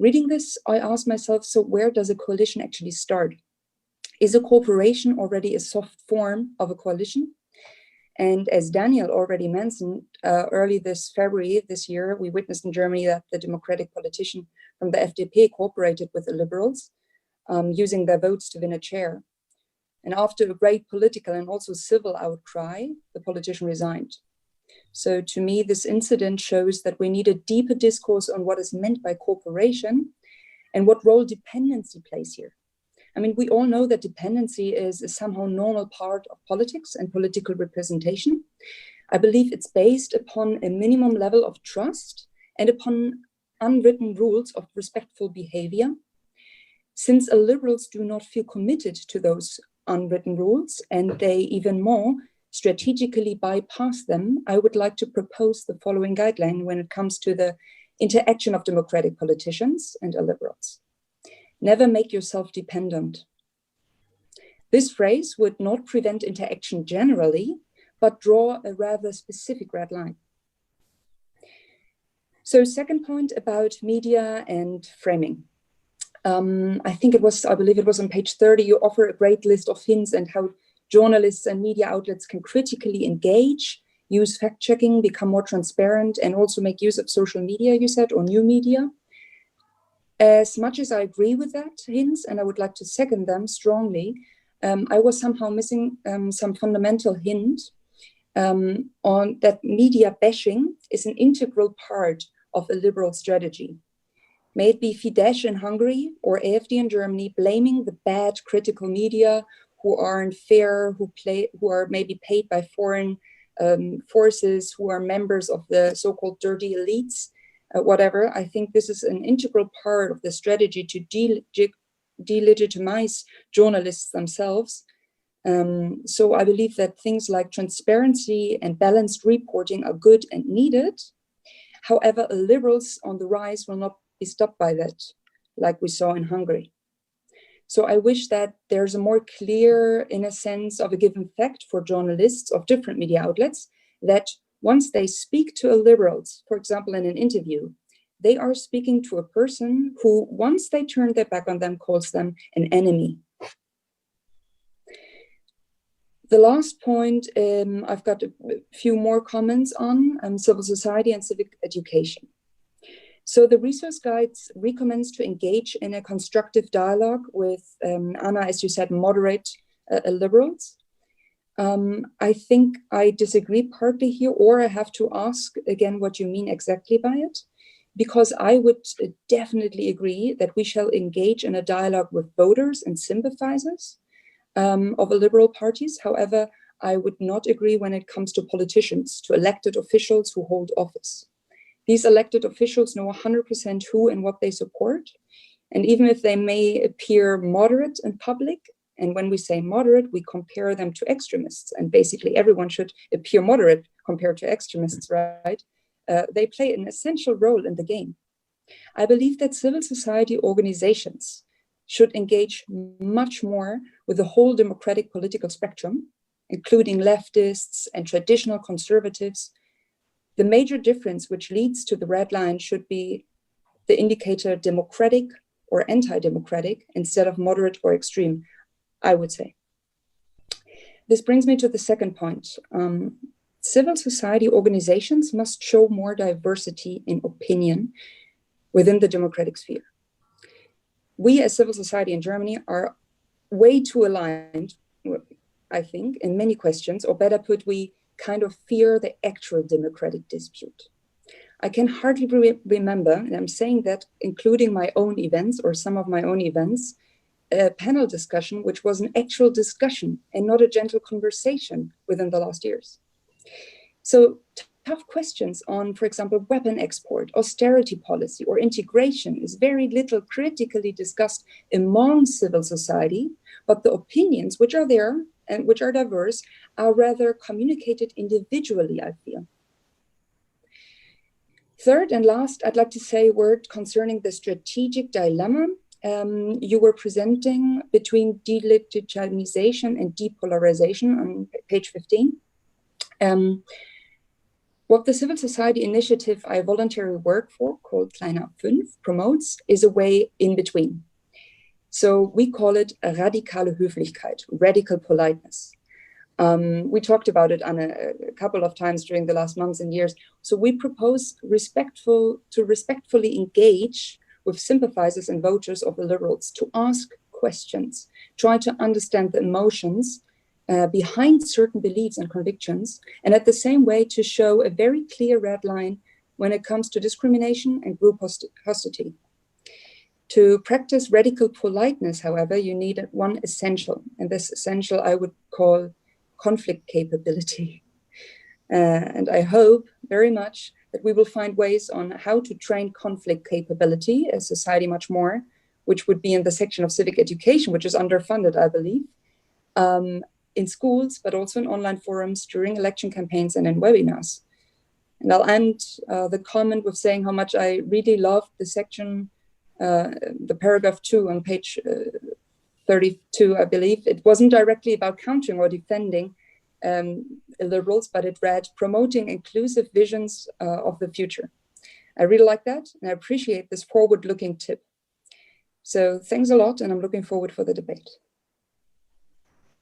Reading this, I asked myself, so where does a coalition actually start? Is a cooperation already a soft form of a coalition? And as Daniel already mentioned, early this February this year, we witnessed in Germany that the democratic politician from the FDP cooperated with the liberals, using their votes to win a chair. And after a great political and also civil outcry, the politician resigned. So to me, this incident shows that we need a deeper discourse on what is meant by cooperation and what role dependency plays here. I mean, we all know that dependency is a somehow normal part of politics and political representation. I believe it's based upon a minimum level of trust and upon unwritten rules of respectful behavior. Since liberals do not feel committed to those unwritten rules, and they even more strategically bypass them, I would like to propose the following guideline when it comes to the interaction of democratic politicians and liberals. Never make yourself dependent. This phrase would not prevent interaction generally, but draw a rather specific red line. So second point about media and framing. I believe it was on page 30, you offer a great list of hints and how journalists and media outlets can critically engage, use fact-checking, become more transparent, and also make use of social media, you said, or new media. As much as I agree with that hints, and I would like to second them strongly, I was somehow missing some fundamental hint on that media bashing is an integral part of a liberal strategy. May it be Fidesz in Hungary or AfD in Germany, blaming the bad critical media who aren't fair, who are maybe paid by foreign forces, who are members of the so-called dirty elites, whatever. I think this is an integral part of the strategy to delegitimize journalists themselves. So I believe that things like transparency and balanced reporting are good and needed. However, liberals on the rise will not be stopped by that, like we saw in Hungary. So I wish that there's a more clear, in a sense, of a given fact for journalists of different media outlets, that once they speak to liberals, for example, in an interview, they are speaking to a person who, once they turn their back on them, calls them an enemy. The last point, I've got a few more comments on civil society and civic education. So the resource guides recommends to engage in a constructive dialogue with, Anna, as you said, moderate liberals. I think I disagree partly here, or I have to ask again what you mean exactly by it, because I would definitely agree that we shall engage in a dialogue with voters and sympathizers of liberal parties. However, I would not agree when it comes to politicians, to elected officials who hold office. These elected officials know 100% who and what they support. And even if they may appear moderate in public, and when we say moderate, we compare them to extremists, and basically everyone should appear moderate compared to extremists, right? They play an essential role in the game. I believe that civil society organizations should engage much more with the whole democratic political spectrum, including leftists and traditional conservatives. The major difference which leads to the red line should be the indicator democratic or anti-democratic instead of moderate or extreme, I would say. This brings me to the second point. Civil society organizations must show more diversity in opinion within the democratic sphere. We as civil society in Germany are way too aligned, I think, in many questions, or better put, we kind of fear the actual democratic dispute. I can hardly remember, and I'm saying that including my own events or some of my own events, a panel discussion which was an actual discussion and not a gentle conversation within the last years. So tough questions on, for example, weapon export, austerity policy, or integration is very little critically discussed among civil society, but the opinions which are there and which are diverse are rather communicated individually, I feel. Third and last, I'd like to say a word concerning the strategic dilemma you were presenting between delegitimization and depolarization on page 15. What the civil society initiative I voluntarily work for, called Kleiner 5, promotes is a way in between. So we call it a radikale Höflichkeit, radical politeness. We talked about it on a couple of times during the last months and years. So we propose to respectfully engage with sympathizers and voters of the Liberals, to ask questions, try to understand the emotions behind certain beliefs and convictions, and at the same way to show a very clear red line when it comes to discrimination and group hostility. To practice radical politeness, however, you need one essential, and this essential I would call conflict capability. And I hope very much that we will find ways on how to train conflict capability as society much more, which would be in the section of civic education, which is underfunded, I believe, in schools, but also in online forums, during election campaigns, and in webinars. And I'll end the comment with saying how much I really loved the section, the paragraph 2 on page 32, I believe. It wasn't directly about countering or defending illiberals, but it read, promoting inclusive visions of the future. I really like that, and I appreciate this forward-looking tip. So thanks a lot, and I'm looking forward for the debate.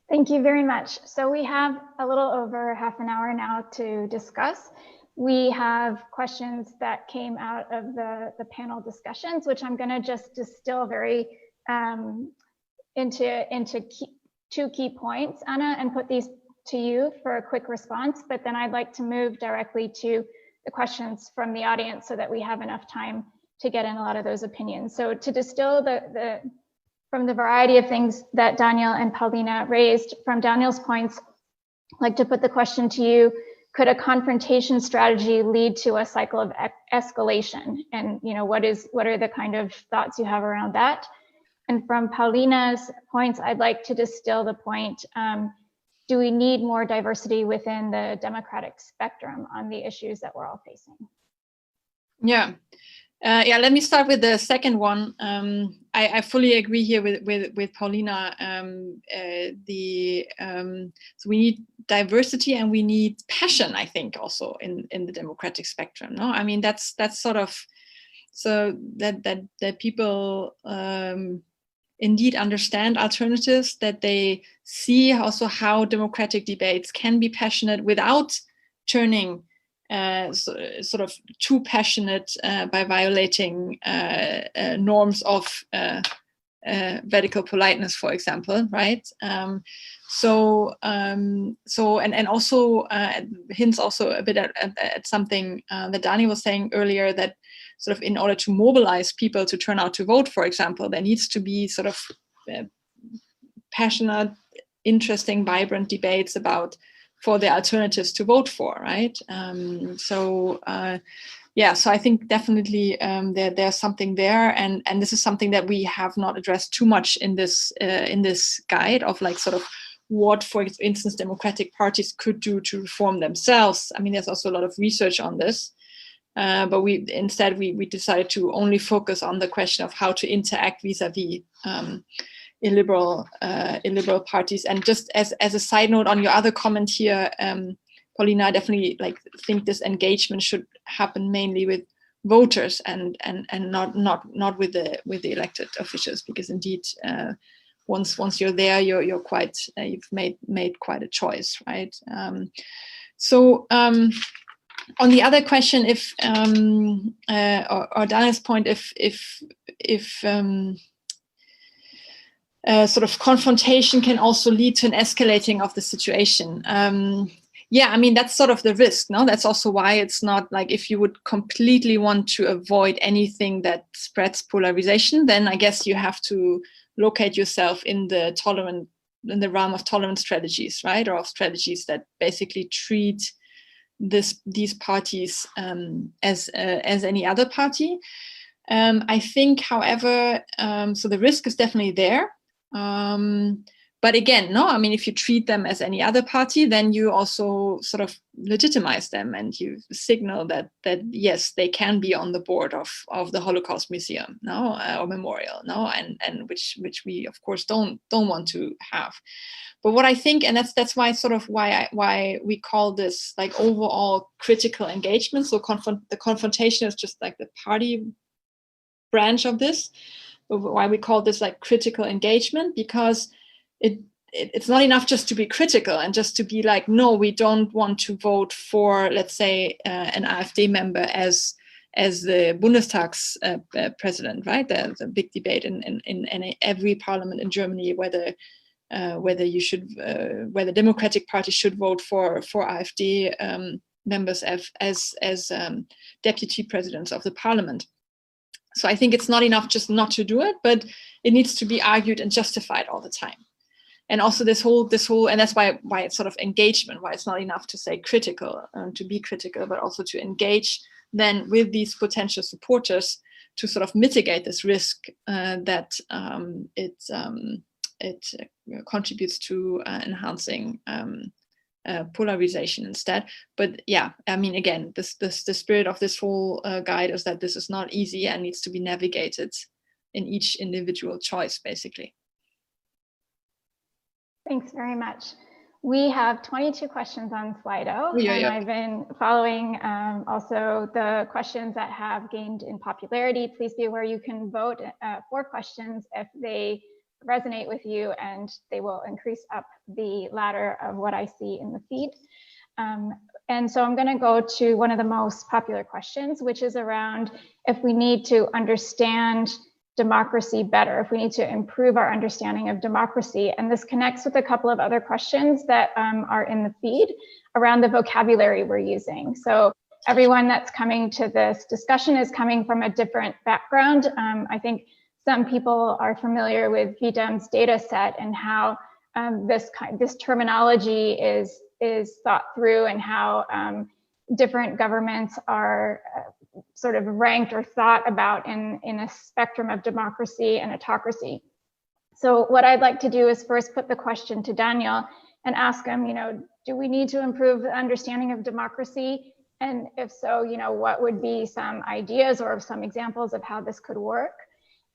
Thank you very much. So we have a little over half an hour now to discuss. We have questions that came out of the panel discussions, which I'm going to just distill very into two key points, Anna, and put these to you for a quick response. But then I'd like to move directly to the questions from the audience so that we have enough time to get in a lot of those opinions. So to distill from the variety of things that Daniel and Paulina raised, from Daniel's points, I'd like to put the question to you: could a confrontation strategy lead to a cycle of escalation? And what are the kind of thoughts you have around that? And from Paulina's points, I'd like to distill the point: do we need more diversity within the democratic spectrum on the issues that we're all facing? Yeah. Let me start with the second one. I fully agree here with Paulina. So we need diversity and we need passion, I think, also in the democratic spectrum. No, I mean that's sort of so that people indeed understand alternatives, that they see also how democratic debates can be passionate without turning sort of too passionate by violating norms of radical politeness, for example, right? And also hints also a bit at something that Dani was saying earlier, that sort of in order to mobilize people to turn out to vote, for example, there needs to be sort of passionate, interesting, vibrant debates for the alternatives to vote for, right? So I think definitely there's something there, and this is something that we have not addressed too much in this guide of like sort of what, for instance, democratic parties could do to reform themselves. I mean, there's also a lot of research on this, but we decided to only focus on the question of how to interact vis-a-vis illiberal parties. And just as a side note on your other comment here, Paulina, I definitely think this engagement should happen mainly with voters and not with the elected officials, because indeed once you're there, you're quite you've made quite a choice, right? On the other question, if or Daniel's point, if sort of confrontation can also lead to an escalating of the situation. I mean, that's sort of the risk, no? That's also why it's not like, if you would completely want to avoid anything that spreads polarization, then I guess you have to locate yourself in the realm of tolerant strategies, right? Or of strategies that basically treat these parties as any other party. I think, however, so the risk is definitely there. But again, no, I mean, if you treat them as any other party, then you also sort of legitimize them, and you signal that yes, they can be on the board of the Holocaust Museum, no, or memorial, no, and which we of course don't want to have. But what I think, and that's why sort of why we call this like overall critical engagement. So the confrontation is just like the party branch of this. Why we call this like critical engagement, because it's not enough just to be critical and just to be like, no, we don't want to vote for, let's say, an AfD member as the Bundestag's president, right? The big debate in every parliament in Germany whether Democratic Party should vote for AfD members as deputy presidents of the parliament. So I think it's not enough just not to do it, but it needs to be argued and justified all the time. And also this whole, and that's why it's sort of engagement, why it's not enough to say critical, to be critical, but also to engage then with these potential supporters to sort of mitigate this risk that it contributes to enhancing polarization instead. But yeah, I mean, again, the spirit of this whole guide is that this is not easy and needs to be navigated in each individual choice, basically. Thanks very much. We have 22 questions on Slido, and I've been following also the questions that have gained in popularity. Please be aware you can vote for questions if they resonate with you, and they will increase up the ladder of what I see in the feed. And so I'm going to go to one of the most popular questions, which is around if we need to understand democracy better, if we need to improve our understanding of democracy. And this connects with a couple of other questions that are in the feed around the vocabulary we're using. So everyone that's coming to this discussion is coming from a different background. I think some people are familiar with V-Dem's data set and how this terminology is thought through, and how different governments are sort of ranked or thought about in a spectrum of democracy and autocracy. So what I'd like to do is first put the question to Daniel and ask him, do we need to improve the understanding of democracy? And if so, what would be some ideas or some examples of how this could work?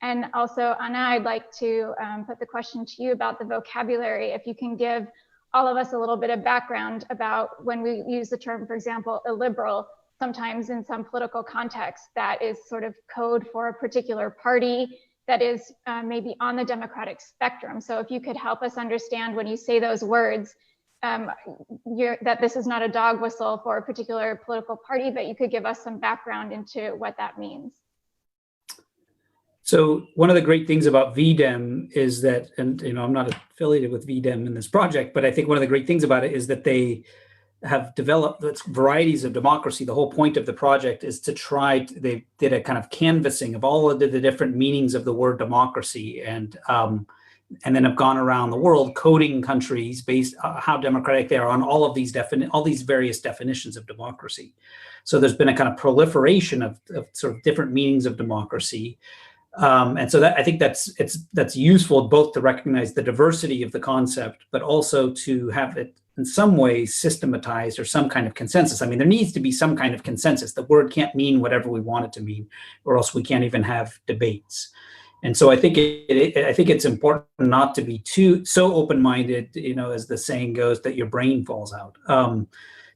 And also, Anna, I'd like to put the question to you about the vocabulary. If you can give all of us a little bit of background about when we use the term, for example, illiberal, sometimes in some political context, that is sort of code for a particular party that is maybe on the democratic spectrum. So if you could help us understand when you say those words, that this is not a dog whistle for a particular political party, but you could give us some background into what that means. So one of the great things about V-Dem is that, and I'm not affiliated with V-Dem in this project, but I think one of the great things about it is that they have developed varieties of democracy. The whole point of the project is to they did a kind of canvassing of all of the different meanings of the word democracy, and then have gone around the world coding countries based on how democratic they are on all of these various definitions of democracy. So there's been a kind of proliferation of sort of different meanings of democracy. And so I think that's useful both to recognize the diversity of the concept, but also to have it in some way systematized or some kind of consensus. I mean, there needs to be some kind of consensus. The word can't mean whatever we want it to mean, or else we can't even have debates. And so I think it's important not to be so open-minded, as the saying goes, that your brain falls out. I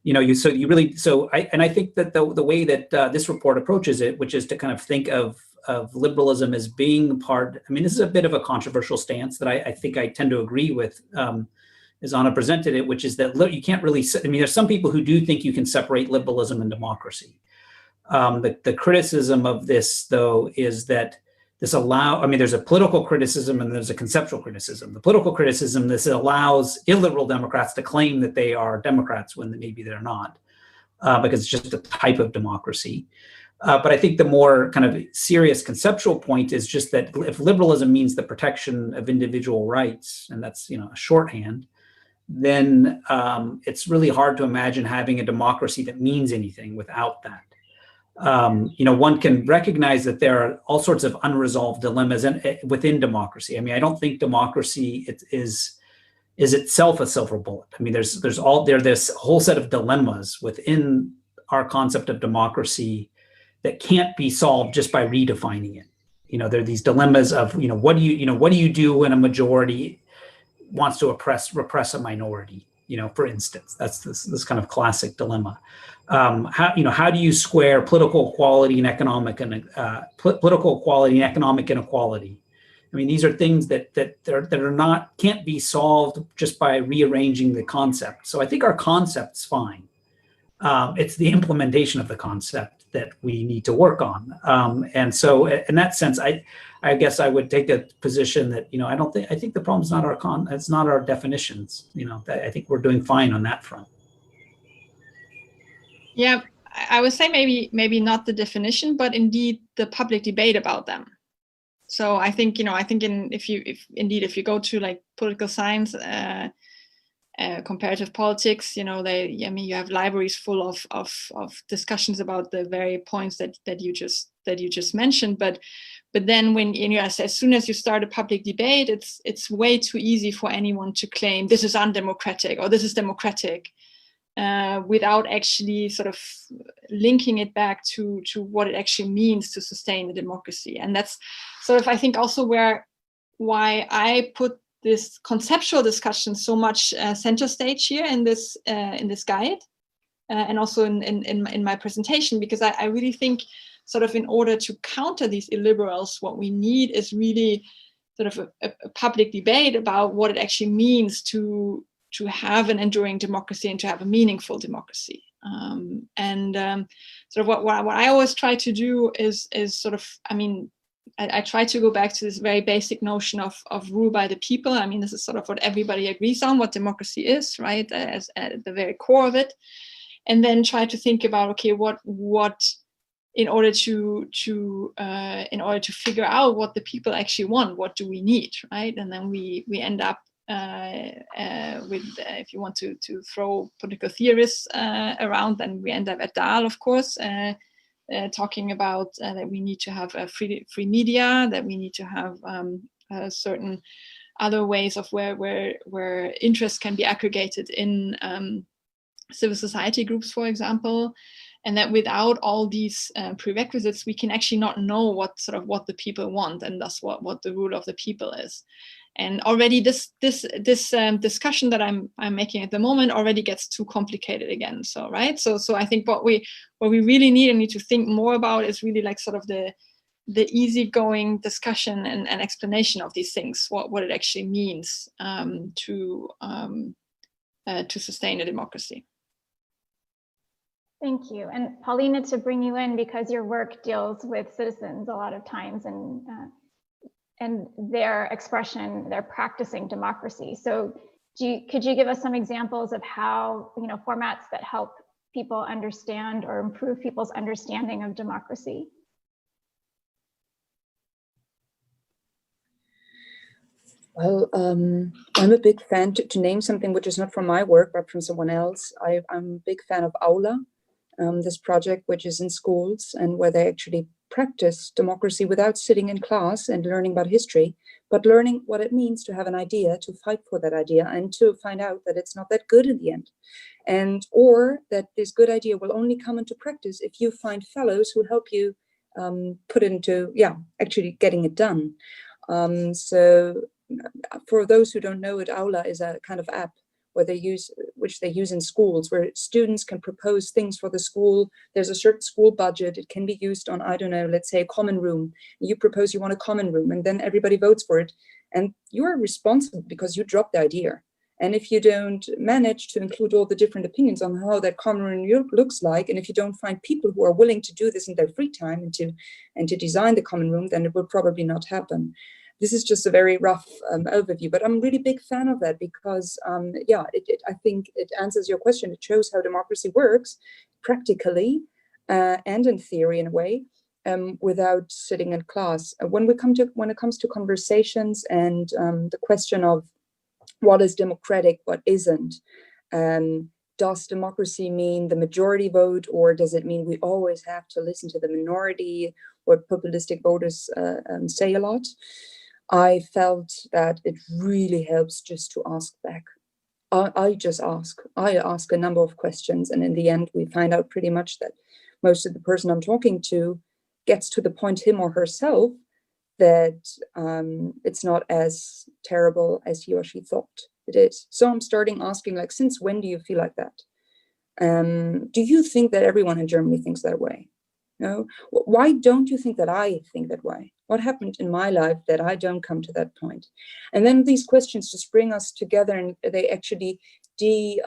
think that the way that this report approaches it, which is to kind of think of liberalism as being part. I mean, this is a bit of a controversial stance that I think I tend to agree with, as Anna presented it, which is that you can't really. I mean, there's some people who do think you can separate liberalism and democracy. The criticism of this, though, is that there's a political criticism and there's a conceptual criticism. The political criticism, this allows illiberal Democrats to claim that they are Democrats when maybe they're not, because it's just a type of democracy. But I think the more kind of serious conceptual point is just that if liberalism means the protection of individual rights, and that's a shorthand, then it's really hard to imagine having a democracy that means anything without that. One can recognize that there are all sorts of unresolved dilemmas within democracy. I mean, I don't think democracy is is itself a silver bullet. I mean, there's this whole set of dilemmas within our concept of democracy that can't be solved just by redefining it. There are these dilemmas of, what do you do when a majority wants to repress a minority? For instance, that's this kind of classic dilemma. How do you square political equality and economic inequality? I mean, these are things that can't be solved just by rearranging the concept. So I think our concept's fine. It's the implementation of the concept that we need to work on. And so in that sense, I guess I would take a position that, I think the problem's not it's not our definitions. I think we're doing fine on that front. Yeah, I would say maybe not the definition, but indeed the public debate about them. So I think, if you go to like political science, comparative politics, you have libraries full of discussions about the very points that you just mentioned. But then as soon as you start a public debate, it's way too easy for anyone to claim this is undemocratic or this is democratic, without actually sort of linking it back to what it actually means to sustain a democracy. And that's sort of, I think, also why I put this conceptual discussion so much center stage here in this guide, and also in my presentation, because I really think sort of in order to counter these illiberals, what we need is really sort of a public debate about what it actually means to have an enduring democracy and to have a meaningful democracy. Sort of what I always try to do is sort of, I try to go back to this very basic notion of rule by the people. I mean, this is sort of what everybody agrees on, what democracy is, right, as at the very core of it. And then try to think about, okay, what in order to figure out what the people actually want, what do we need, right? And then we end up with, if you want to throw political theorists around, then we end up at Dahl, of course, talking about that we need to have free media, that we need to have certain other ways of where interest can be aggregated in civil society groups, for example, and that without all these prerequisites, we can actually not know what the people want, and thus what the rule of the people is. And already this discussion that I'm making at the moment already gets too complicated again. So right, so I think what we really need to think more about is really like sort of the easygoing discussion and explanation of these things, what it actually means to sustain a democracy. Thank you. And Paulina, to bring you in, because your work deals with citizens a lot of times and their expression, their practicing democracy. So could you give us some examples of how, formats that help people understand or improve people's understanding of democracy? Well, I'm a big fan, to name something which is not from my work, but from someone else. I'm a big fan of Aula, this project which is in schools and where they actually practice democracy without sitting in class and learning about history, but learning what it means to have an idea, to fight for that idea, and to find out that it's not that good in the end, or that this good idea will only come into practice if you find fellows who help you put into, actually getting it done. So for those who don't know it, Aula is a kind of app which they use in schools, where students can propose things for the school. There's a certain school budget. It can be used on, I don't know, let's say a common room. You propose you want a common room, and then everybody votes for it. And you're responsible because you dropped the idea. And if you don't manage to include all the different opinions on how that common room looks like, and if you don't find people who are willing to do this in their free time and to design the common room, then it will probably not happen. This is just a very rough overview, but I'm a really big fan of that because, I think it answers your question. It shows how democracy works practically and in theory in a way, without sitting in class. When it comes to conversations and the question of what is democratic, what isn't, does democracy mean the majority vote, or does it mean we always have to listen to the minority, what populistic voters say a lot? I felt that it really helps just to ask back. I ask a number of questions, and in the end, we find out pretty much that most of the person I'm talking to gets to the point, him or herself, that it's not as terrible as he or she thought it is. So I'm starting asking, like, since when do you feel like that? Do you think that everyone in Germany thinks that way? No? Why don't you think that I think that way? What happened in my life that I don't come to that point? And then these questions just bring us together, and they actually they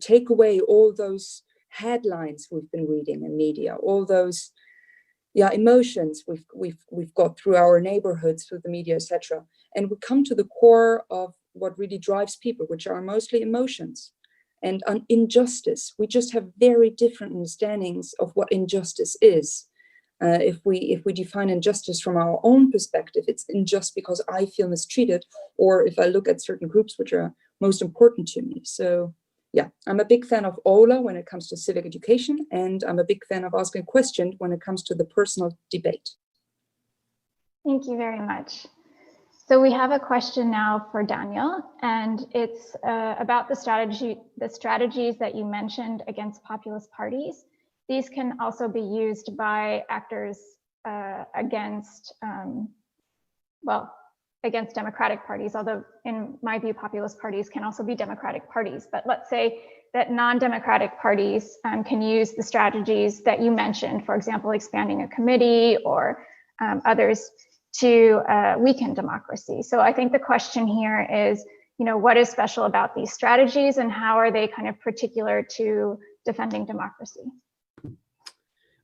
take away all those headlines we've been reading in media, all those emotions we've got through our neighborhoods, through the media, etc. And we come to the core of what really drives people, which are mostly emotions and injustice. We just have very different understandings of what injustice is. If we define injustice from our own perspective, it's unjust because I feel mistreated, or if I look at certain groups which are most important to me. So yeah, I'm a big fan of Ola when it comes to civic education, and I'm a big fan of asking a question when it comes to the personal debate. Thank you very much. So we have a question now for Daniel, and it's about the strategies that you mentioned against populist parties. These can also be used by actors against democratic parties, although in my view, populist parties can also be democratic parties. But let's say that non-democratic parties can use the strategies that you mentioned, for example, expanding a committee or others, to weaken democracy. So I think the question here is, what is special about these strategies, and how are they kind of particular to defending democracy?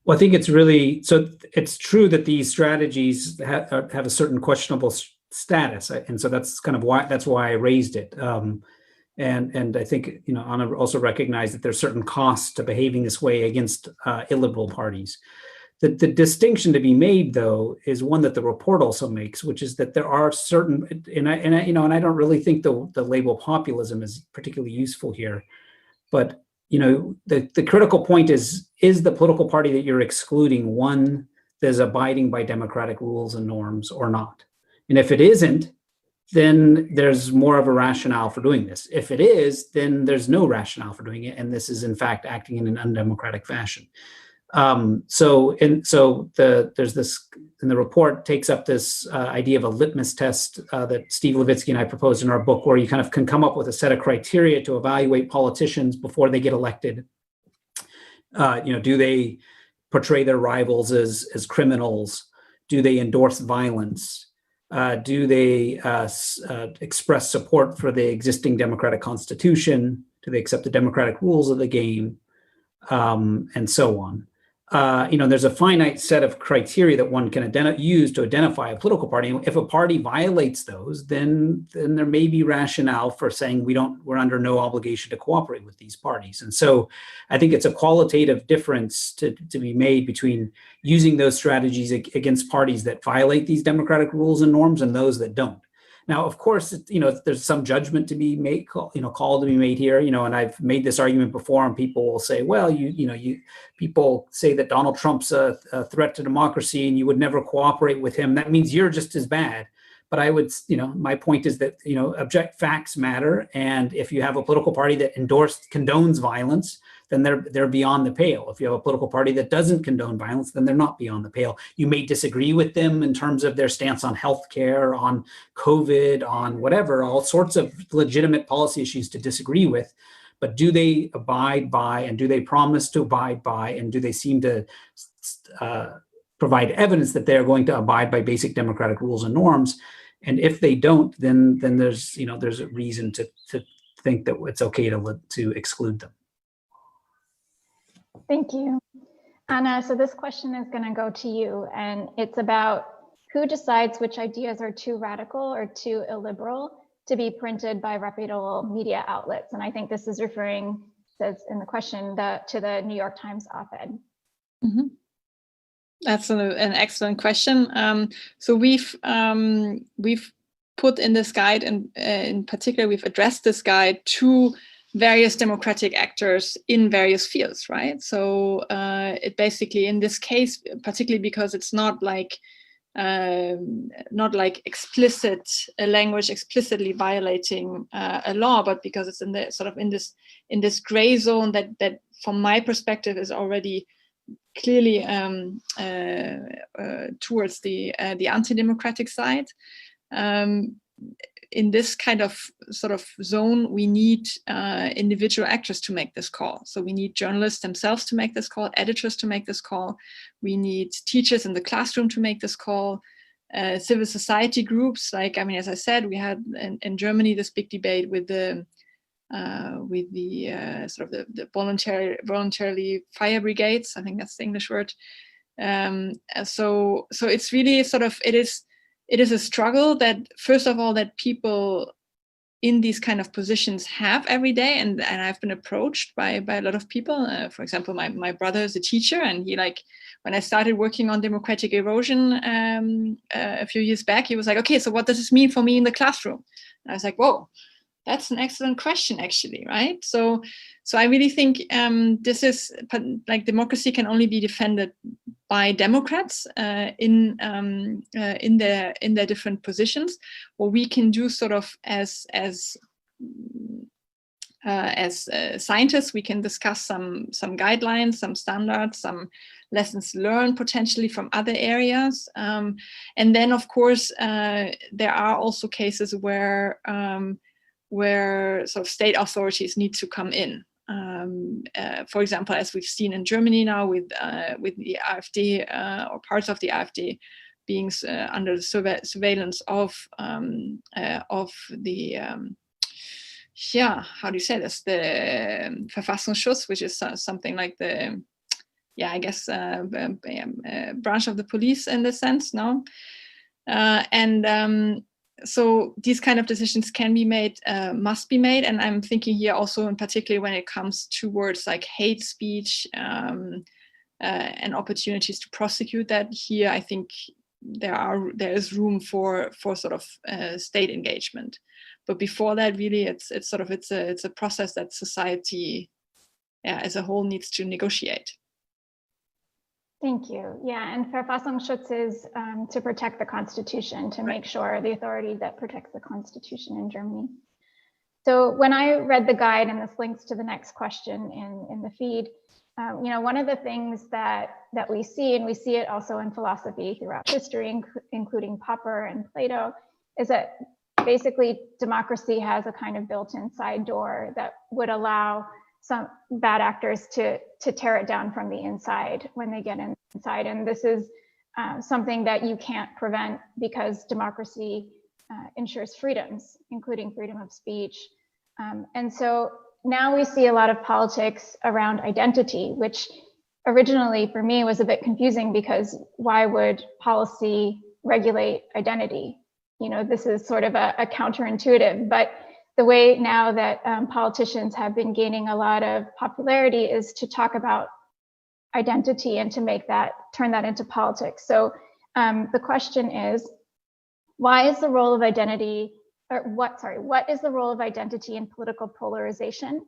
Well, I think it's really, so it's true that these strategies have a certain questionable status, and so that's kind of why I raised it. And I think Anna also recognized that there's certain costs to behaving this way against illiberal parties. The distinction to be made, though, is one that the report also makes, which is that there are certain, and I don't really think the label populism is particularly useful here, but the critical point is the political party that you're excluding one that is abiding by democratic rules and norms or not? And if it isn't, then there's more of a rationale for doing this. If it is, then there's no rationale for doing it, and this is in fact acting in an undemocratic fashion. There's this, and the report takes up this idea of a litmus test that Steve Levitsky and I proposed in our book, where you kind of can come up with a set of criteria to evaluate politicians before they get elected. Do they portray their rivals as criminals? Do they endorse violence? Do they express support for the existing democratic constitution? Do they accept the democratic rules of the game? And so on. There's a finite set of criteria that one can use to identify a political party. If a party violates those, then there may be rationale for saying we're under no obligation to cooperate with these parties. And so I think it's a qualitative difference to be made between using those strategies against parties that violate these democratic rules and norms and those that don't. Now, of course, there's some judgment to be made, call to be made here, and I've made this argument before, and people will say, well, people say that Donald Trump's a threat to democracy and you would never cooperate with him. That means you're just as bad. But I would, my point is that, object facts matter. And if you have a political party that condones violence, then they're beyond the pale. If you have a political party that doesn't condone violence, then they're not beyond the pale. You may disagree with them in terms of their stance on healthcare, on COVID, on whatever, all sorts of legitimate policy issues to disagree with. But do they abide by, and do they promise to abide by, and do they seem to provide evidence that they're going to abide by basic democratic rules and norms? And if they don't, then there's a reason to think that it's okay to exclude them. Thank you, Anna. So this question is going to go to you, and it's about who decides which ideas are too radical or too illiberal to be printed by reputable media outlets. And I think this is referring, says in the question, to the New York Times op-ed. Mm-hmm. That's an excellent question. So we've put in this guide, and in particular, we've addressed this guide to various democratic actors in various fields, right? So it basically, in this case, particularly because it's not like not like explicit language explicitly violating a law, but because it's in the sort of in this gray zone that from my perspective is already clearly towards the anti-democratic side. In this kind of sort of zone, we need individual actors to make this call. So we need journalists themselves to make this call, editors to make this call. We need teachers in the classroom to make this call, civil society groups. Like, I mean, as I said, we had in Germany this big debate with the sort of the voluntarily fire brigades. I think that's the English word. So it's really sort of, it is a struggle that, first of all, that people in these kind of positions have every day. And I've been approached by a lot of people. For example, my brother is a teacher, and he, like, when I started working on democratic erosion a few years back, he was like, okay, so what does this mean for me in the classroom? And I was like, whoa, that's an excellent question, actually, right? So I really think this is, like, democracy can only be defended by Democrats in their different positions. What we can do, sort of as scientists, we can discuss some guidelines, some standards, some lessons learned potentially from other areas, and then, of course, there are also cases where sort of state authorities need to come in. For example, as we've seen in Germany now with the AfD or parts of the AfD being under the surveillance of the how do you say this? The Verfassungsschutz, which is something like the branch of the police in this sense, no? So these kind of decisions can be made, must be made. And I'm thinking here also in particular when it comes to words like hate speech and opportunities to prosecute that. Here, I think there is room for sort of state engagement. But before that, really, it's a process that society as a whole needs to negotiate. Thank you. Yeah, and Verfassungsschutz is to protect the Constitution, to make sure the authority that protects the Constitution in Germany. So when I read the guide, and this links to the next question in the feed, one of the things that we see, and we see it also in philosophy throughout history, including Popper and Plato, is that basically democracy has a kind of built-in side door that would allow some bad actors to tear it down from the inside when they get inside. And this is something that you can't prevent because democracy ensures freedoms, including freedom of speech. And so now we see a lot of politics around identity, which originally for me was a bit confusing because why would policy regulate identity? This is sort of a counterintuitive, but the way now that politicians have been gaining a lot of popularity is to talk about identity and to turn that into politics. So the question is, what is the role of identity in political polarization?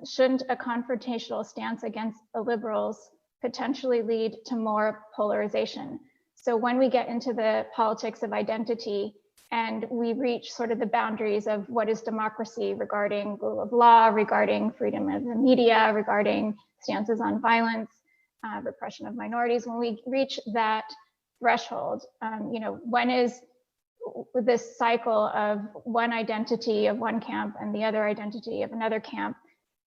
Shouldn't a confrontational stance against the liberals potentially lead to more polarization? So when we get into the politics of identity, and we reach sort of the boundaries of what is democracy regarding rule of law, regarding freedom of the media, regarding stances on violence, repression of minorities. When we reach that threshold, when is this cycle of one identity of one camp and the other identity of another camp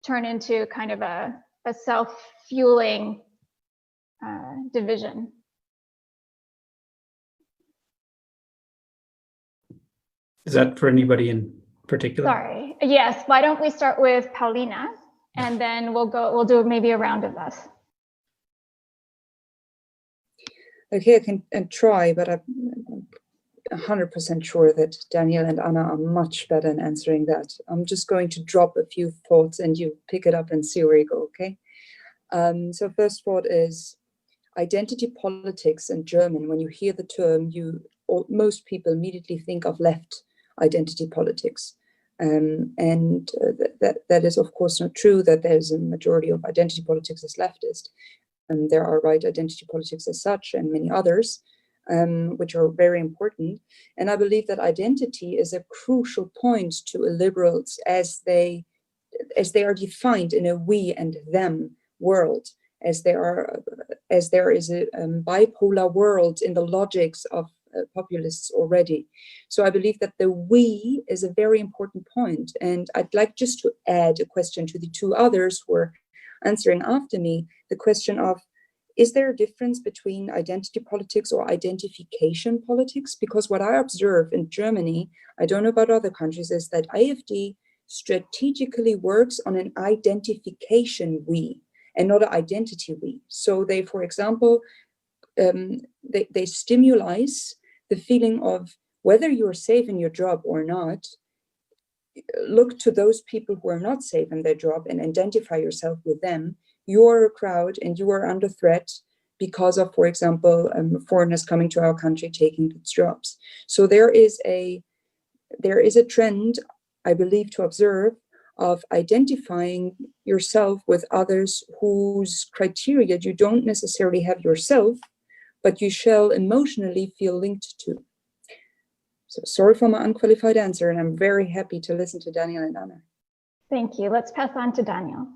turn into kind of a self-fueling division? Is that for anybody in particular? Sorry. Yes. Why don't we start with Paulina, and then we'll do maybe a round of us. Okay, I can try, but I'm 100% sure that Daniel and Anna are much better in answering that. I'm just going to drop a few thoughts and you pick it up and see where you go, okay? So first thought is identity politics in German. When you hear the term, most people immediately think of left identity politics. That is, of course, not true, that there's a majority of identity politics as leftist. There are right identity politics as such and many others. which are very important. And I believe that identity is a crucial point to illiberals as they are defined in a we and them world, as there is a bipolar world in the logics of populists already. So I believe that the we is a very important point. And I'd like just to add a question to the two others who are answering after me, the question of, is there a difference between identity politics or identification politics? Because what I observe in Germany, I don't know about other countries, is that AfD strategically works on an identification we and not an identity we. So they, for example, they stimulate the feeling of whether you're safe in your job or not. Look to those people who are not safe in their job and identify yourself with them. You are a crowd and you are under threat because of, for example, foreigners coming to our country taking its jobs. So there is a trend, I believe, to observe of identifying yourself with others whose criteria you don't necessarily have yourself, but you shall emotionally feel linked to. So sorry for my unqualified answer, and I'm very happy to listen to Daniel and Anna. Thank you. Let's pass on to Daniel.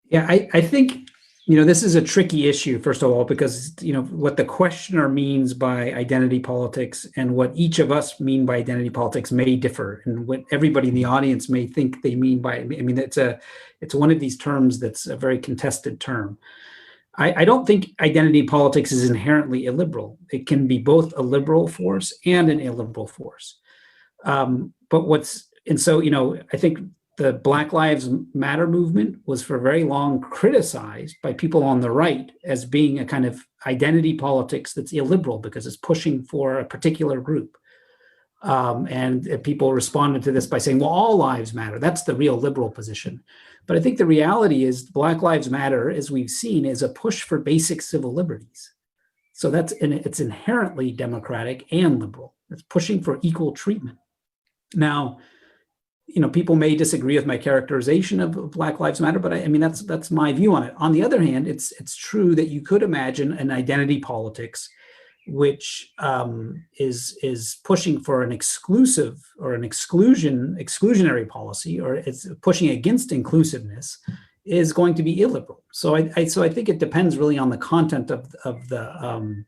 Yeah, I think, this is a tricky issue, first of all, because, what the questioner means by identity politics and what each of us mean by identity politics may differ, and what everybody in the audience may think they mean by it. It's one of these terms that's a very contested term. I don't think identity politics is inherently illiberal. It can be both a liberal force and an illiberal force. I think the Black Lives Matter movement was for very long criticized by people on the right as being a kind of identity politics that's illiberal because it's pushing for a particular group. And people responded to this by saying, well, all lives matter. That's the real liberal position. But I think the reality is Black Lives Matter, as we've seen, is a push for basic civil liberties. So it's inherently democratic and liberal. It's pushing for equal treatment. Now, people may disagree with my characterization of Black Lives Matter, but that's my view on it. On the other hand, it's true that you could imagine an identity politics which is pushing for an exclusive or an exclusionary policy, or it's pushing against inclusiveness, is going to be illiberal. So I think it depends really on the content of the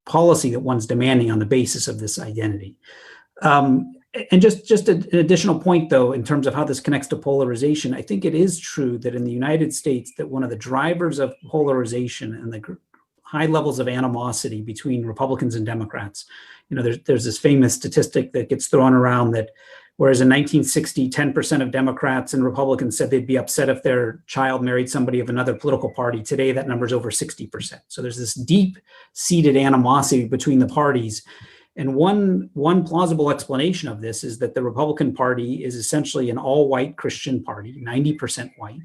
policy that one's demanding on the basis of this identity. And just an additional point, though, in terms of how this connects to polarization, I think it is true that in the United States that one of the drivers of polarization and the high levels of animosity between Republicans and Democrats, there's this famous statistic that gets thrown around that whereas in 1960, 10% of Democrats and Republicans said they'd be upset if their child married somebody of another political party, today that number's over 60%. So there's this deep-seated animosity between the parties. And one plausible explanation of this is that the Republican Party is essentially an all-white Christian party, 90% white.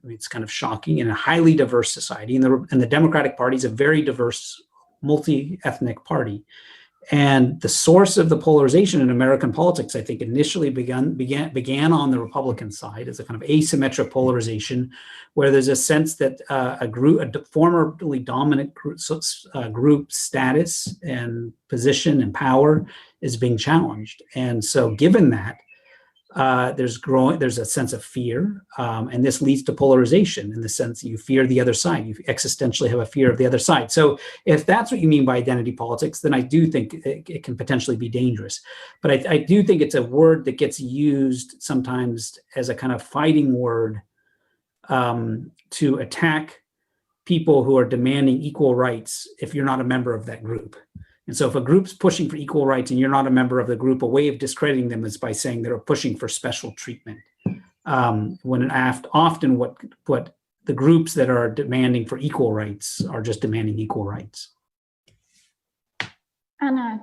It's kind of shocking, in a highly diverse society. And the Democratic Party is a very diverse, multi-ethnic party. And the source of the polarization in American politics, I think, initially began on the Republican side as a kind of asymmetric polarization, where there's a sense that a formerly dominant group status and position and power is being challenged. And so given that, there's a sense of fear, and this leads to polarization in the sense that you fear the other side. You existentially have a fear of the other side. So if that's what you mean by identity politics, then I do think it can potentially be dangerous. But I do think it's a word that gets used sometimes as a kind of fighting word to attack people who are demanding equal rights if you're not a member of that group. And so if a group's pushing for equal rights and you're not a member of the group, a way of discrediting them is by saying they're pushing for special treatment. When often what the groups that are demanding for equal rights are just demanding equal rights. Anna.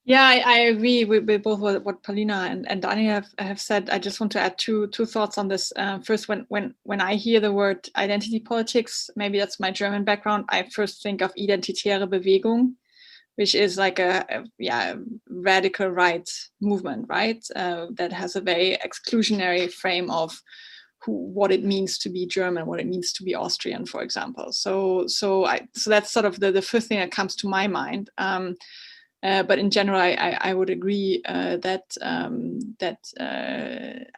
Yeah, I agree with both what Paulina and Daniel have said. I just want to add two thoughts on this. First, when I hear the word identity politics, maybe that's my German background, I first think of identitäre Bewegung, which is like a radical right movement, right? That has a very exclusionary frame of what it means to be German, what it means to be Austrian, for example. So that's sort of the first thing that comes to my mind. But in general, I would agree that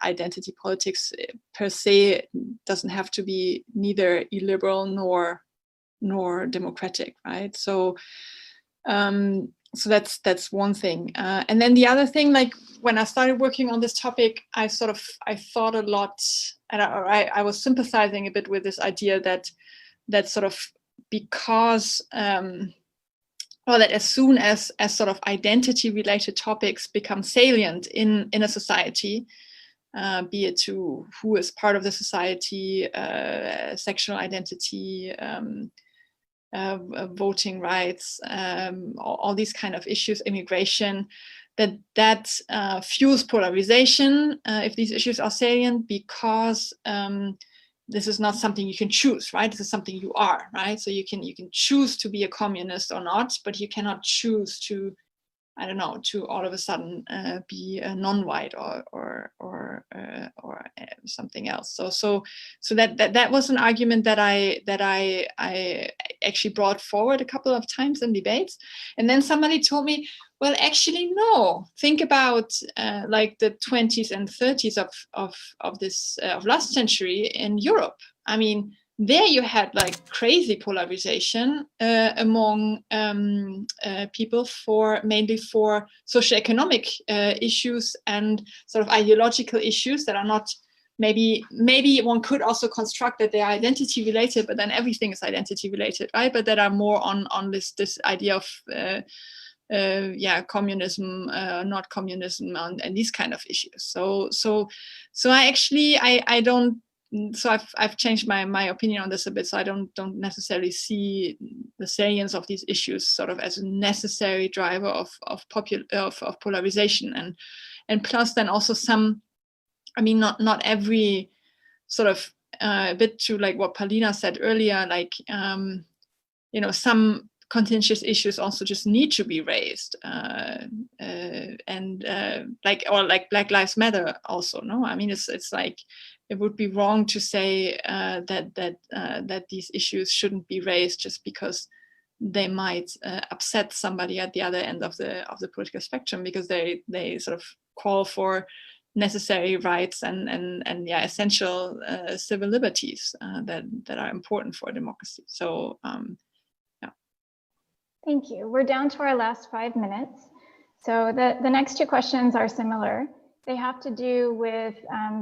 identity politics per se doesn't have to be neither illiberal nor democratic, right? So that's one thing. And then the other thing, like when I started working on this topic, I thought a lot, and I was sympathizing a bit with this idea that sort of because that as soon as sort of identity related topics become salient in a society, be it to who is part of the society, sexual identity, voting rights, all these kind of issues, immigration, that fuels polarization if these issues are salient, because this is not something you can choose, right? This is something you are, right? So you can choose to be a communist or not, but you cannot choose to, I don't know, to all of a sudden be a non-white or something else. So that was an argument that I actually brought forward a couple of times in debates, and then somebody told me, well, actually, no. Think about like the 20s and 30s of last century in Europe. I mean, there you had like crazy polarization among people mainly for socioeconomic issues and sort of ideological issues that are not, maybe one could also construct that they are identity related, but then everything is identity related, right? But that are more on this idea of communism, not communism, and these kind of issues. So I actually I don't. So I've changed my opinion on this a bit. So I don't necessarily see the salience of these issues sort of as a necessary driver of polarization, and plus then also some, I mean, not every sort of a bit to like what Paulina said earlier, like some contentious issues also just need to be raised, and like Black Lives Matter also. No, I mean it's like it would be wrong to say that these issues shouldn't be raised just because they might upset somebody at the other end of the political spectrum, because they sort of call for necessary rights and essential civil liberties that are important for a democracy. So Thank you. We're down to our last 5 minutes. So the next two questions are similar. They have to do with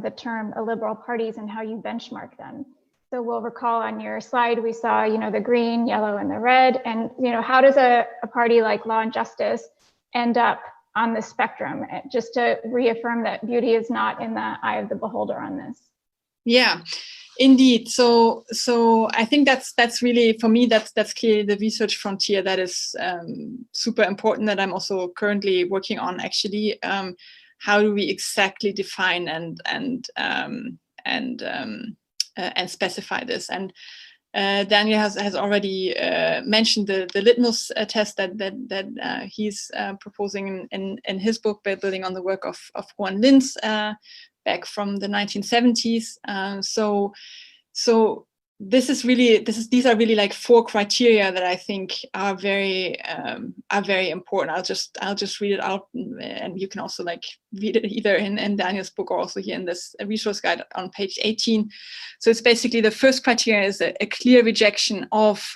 the term illiberal parties and how you benchmark them. So we'll recall on your slide, we saw, the green, yellow, and the red. And, how does a party like Law and Justice end up on the spectrum? Just to reaffirm that beauty is not in the eye of the beholder on this. Yeah. Indeed. So I think that's really, for me, that's clearly the research frontier that is super important, that I'm also currently working on. Actually, how do we exactly define and specify this? And Daniel has already mentioned the litmus test that he's proposing in his book, building on the work of Juan Linz back from the 1970s. So these are really like 4 criteria that I think are very important. I'll just read it out, and you can also like read it either in Daniel's book or also here in this resource guide on page 18. So it's basically, the first criteria is a clear rejection of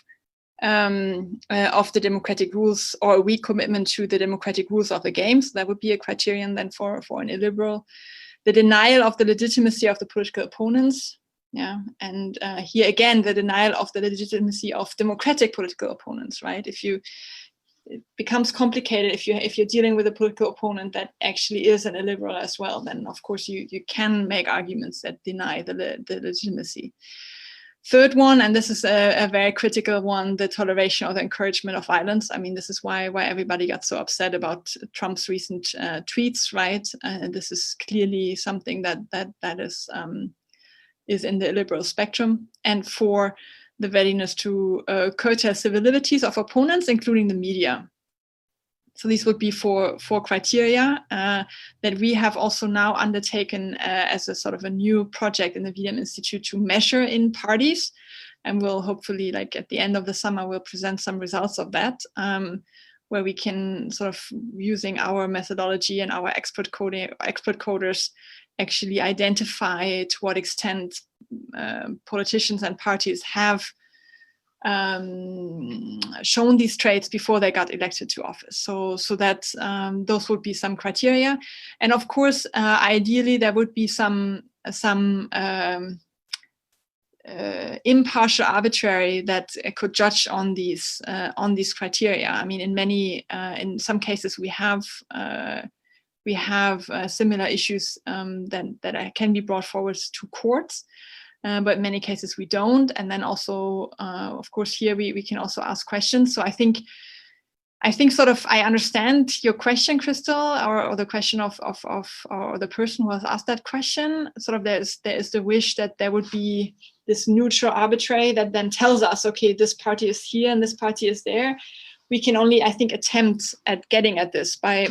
the democratic rules, or a weak commitment to the democratic rules of the game. So that would be a criterion then for an illiberal. The denial of the legitimacy of the political opponents. Yeah, and here again, the denial of the legitimacy of democratic political opponents, right? It becomes complicated if you're dealing with a political opponent that actually is an illiberal as well, then of course you can make arguments that deny the legitimacy. Third one, and this is a very critical one, the toleration or the encouragement of violence. I mean, this is why everybody got so upset about Trump's recent tweets, right? This is clearly something that is in the illiberal spectrum. And for the readiness to curtail civil liberties of opponents, including the media. So these would be four criteria that we have also now undertaken as a sort of a new project in the V-Dem Institute to measure in parties. And we'll hopefully, like at the end of the summer, we'll present some results of that, where we can sort of, using our methodology and our expert coders, actually identify to what extent politicians and parties have shown these traits before they got elected to office. So that those would be some criteria, and of course, ideally there would be some impartial arbitrary that could judge on these criteria. I mean, in some cases we have similar issues that can be brought forward to courts. But in many cases we don't. And then also, of course, here we can also ask questions. So I think sort of I understand your question, Crystal, or the question of or the person who has asked that question. Sort of there is the wish that there would be this neutral arbitrary that then tells us, okay, this party is here and this party is there. We can only, I think, attempt at getting at this by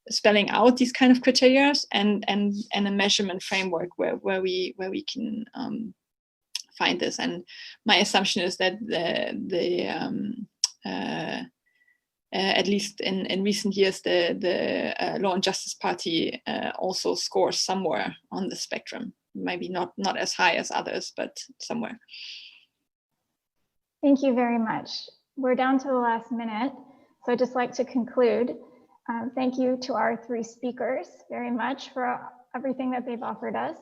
spelling out these kind of criteria and a measurement framework where we can find this. And my assumption is that at least in recent years, the Law and Justice Party also scores somewhere on the spectrum. Maybe not as high as others, but somewhere. Thank you very much. We're down to the last minute, so I'd just like to conclude. Thank you to our three speakers very much for everything that they've offered us.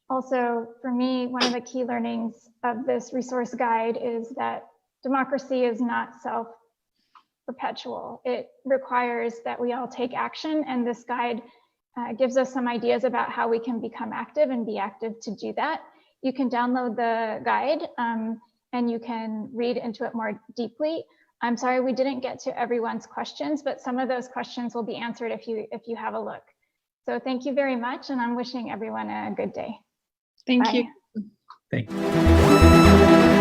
Also, for me, one of the key learnings of this resource guide is that democracy is not self-perpetual. It requires that we all take action, and this guide gives us some ideas about how we can become active and be active to do that. You can download the guide and you can read into it more deeply. I'm sorry we didn't get to everyone's questions, but some of those questions will be answered if you have a look. So thank you very much, and I'm wishing everyone a good day. Thank Bye. you. Thank you.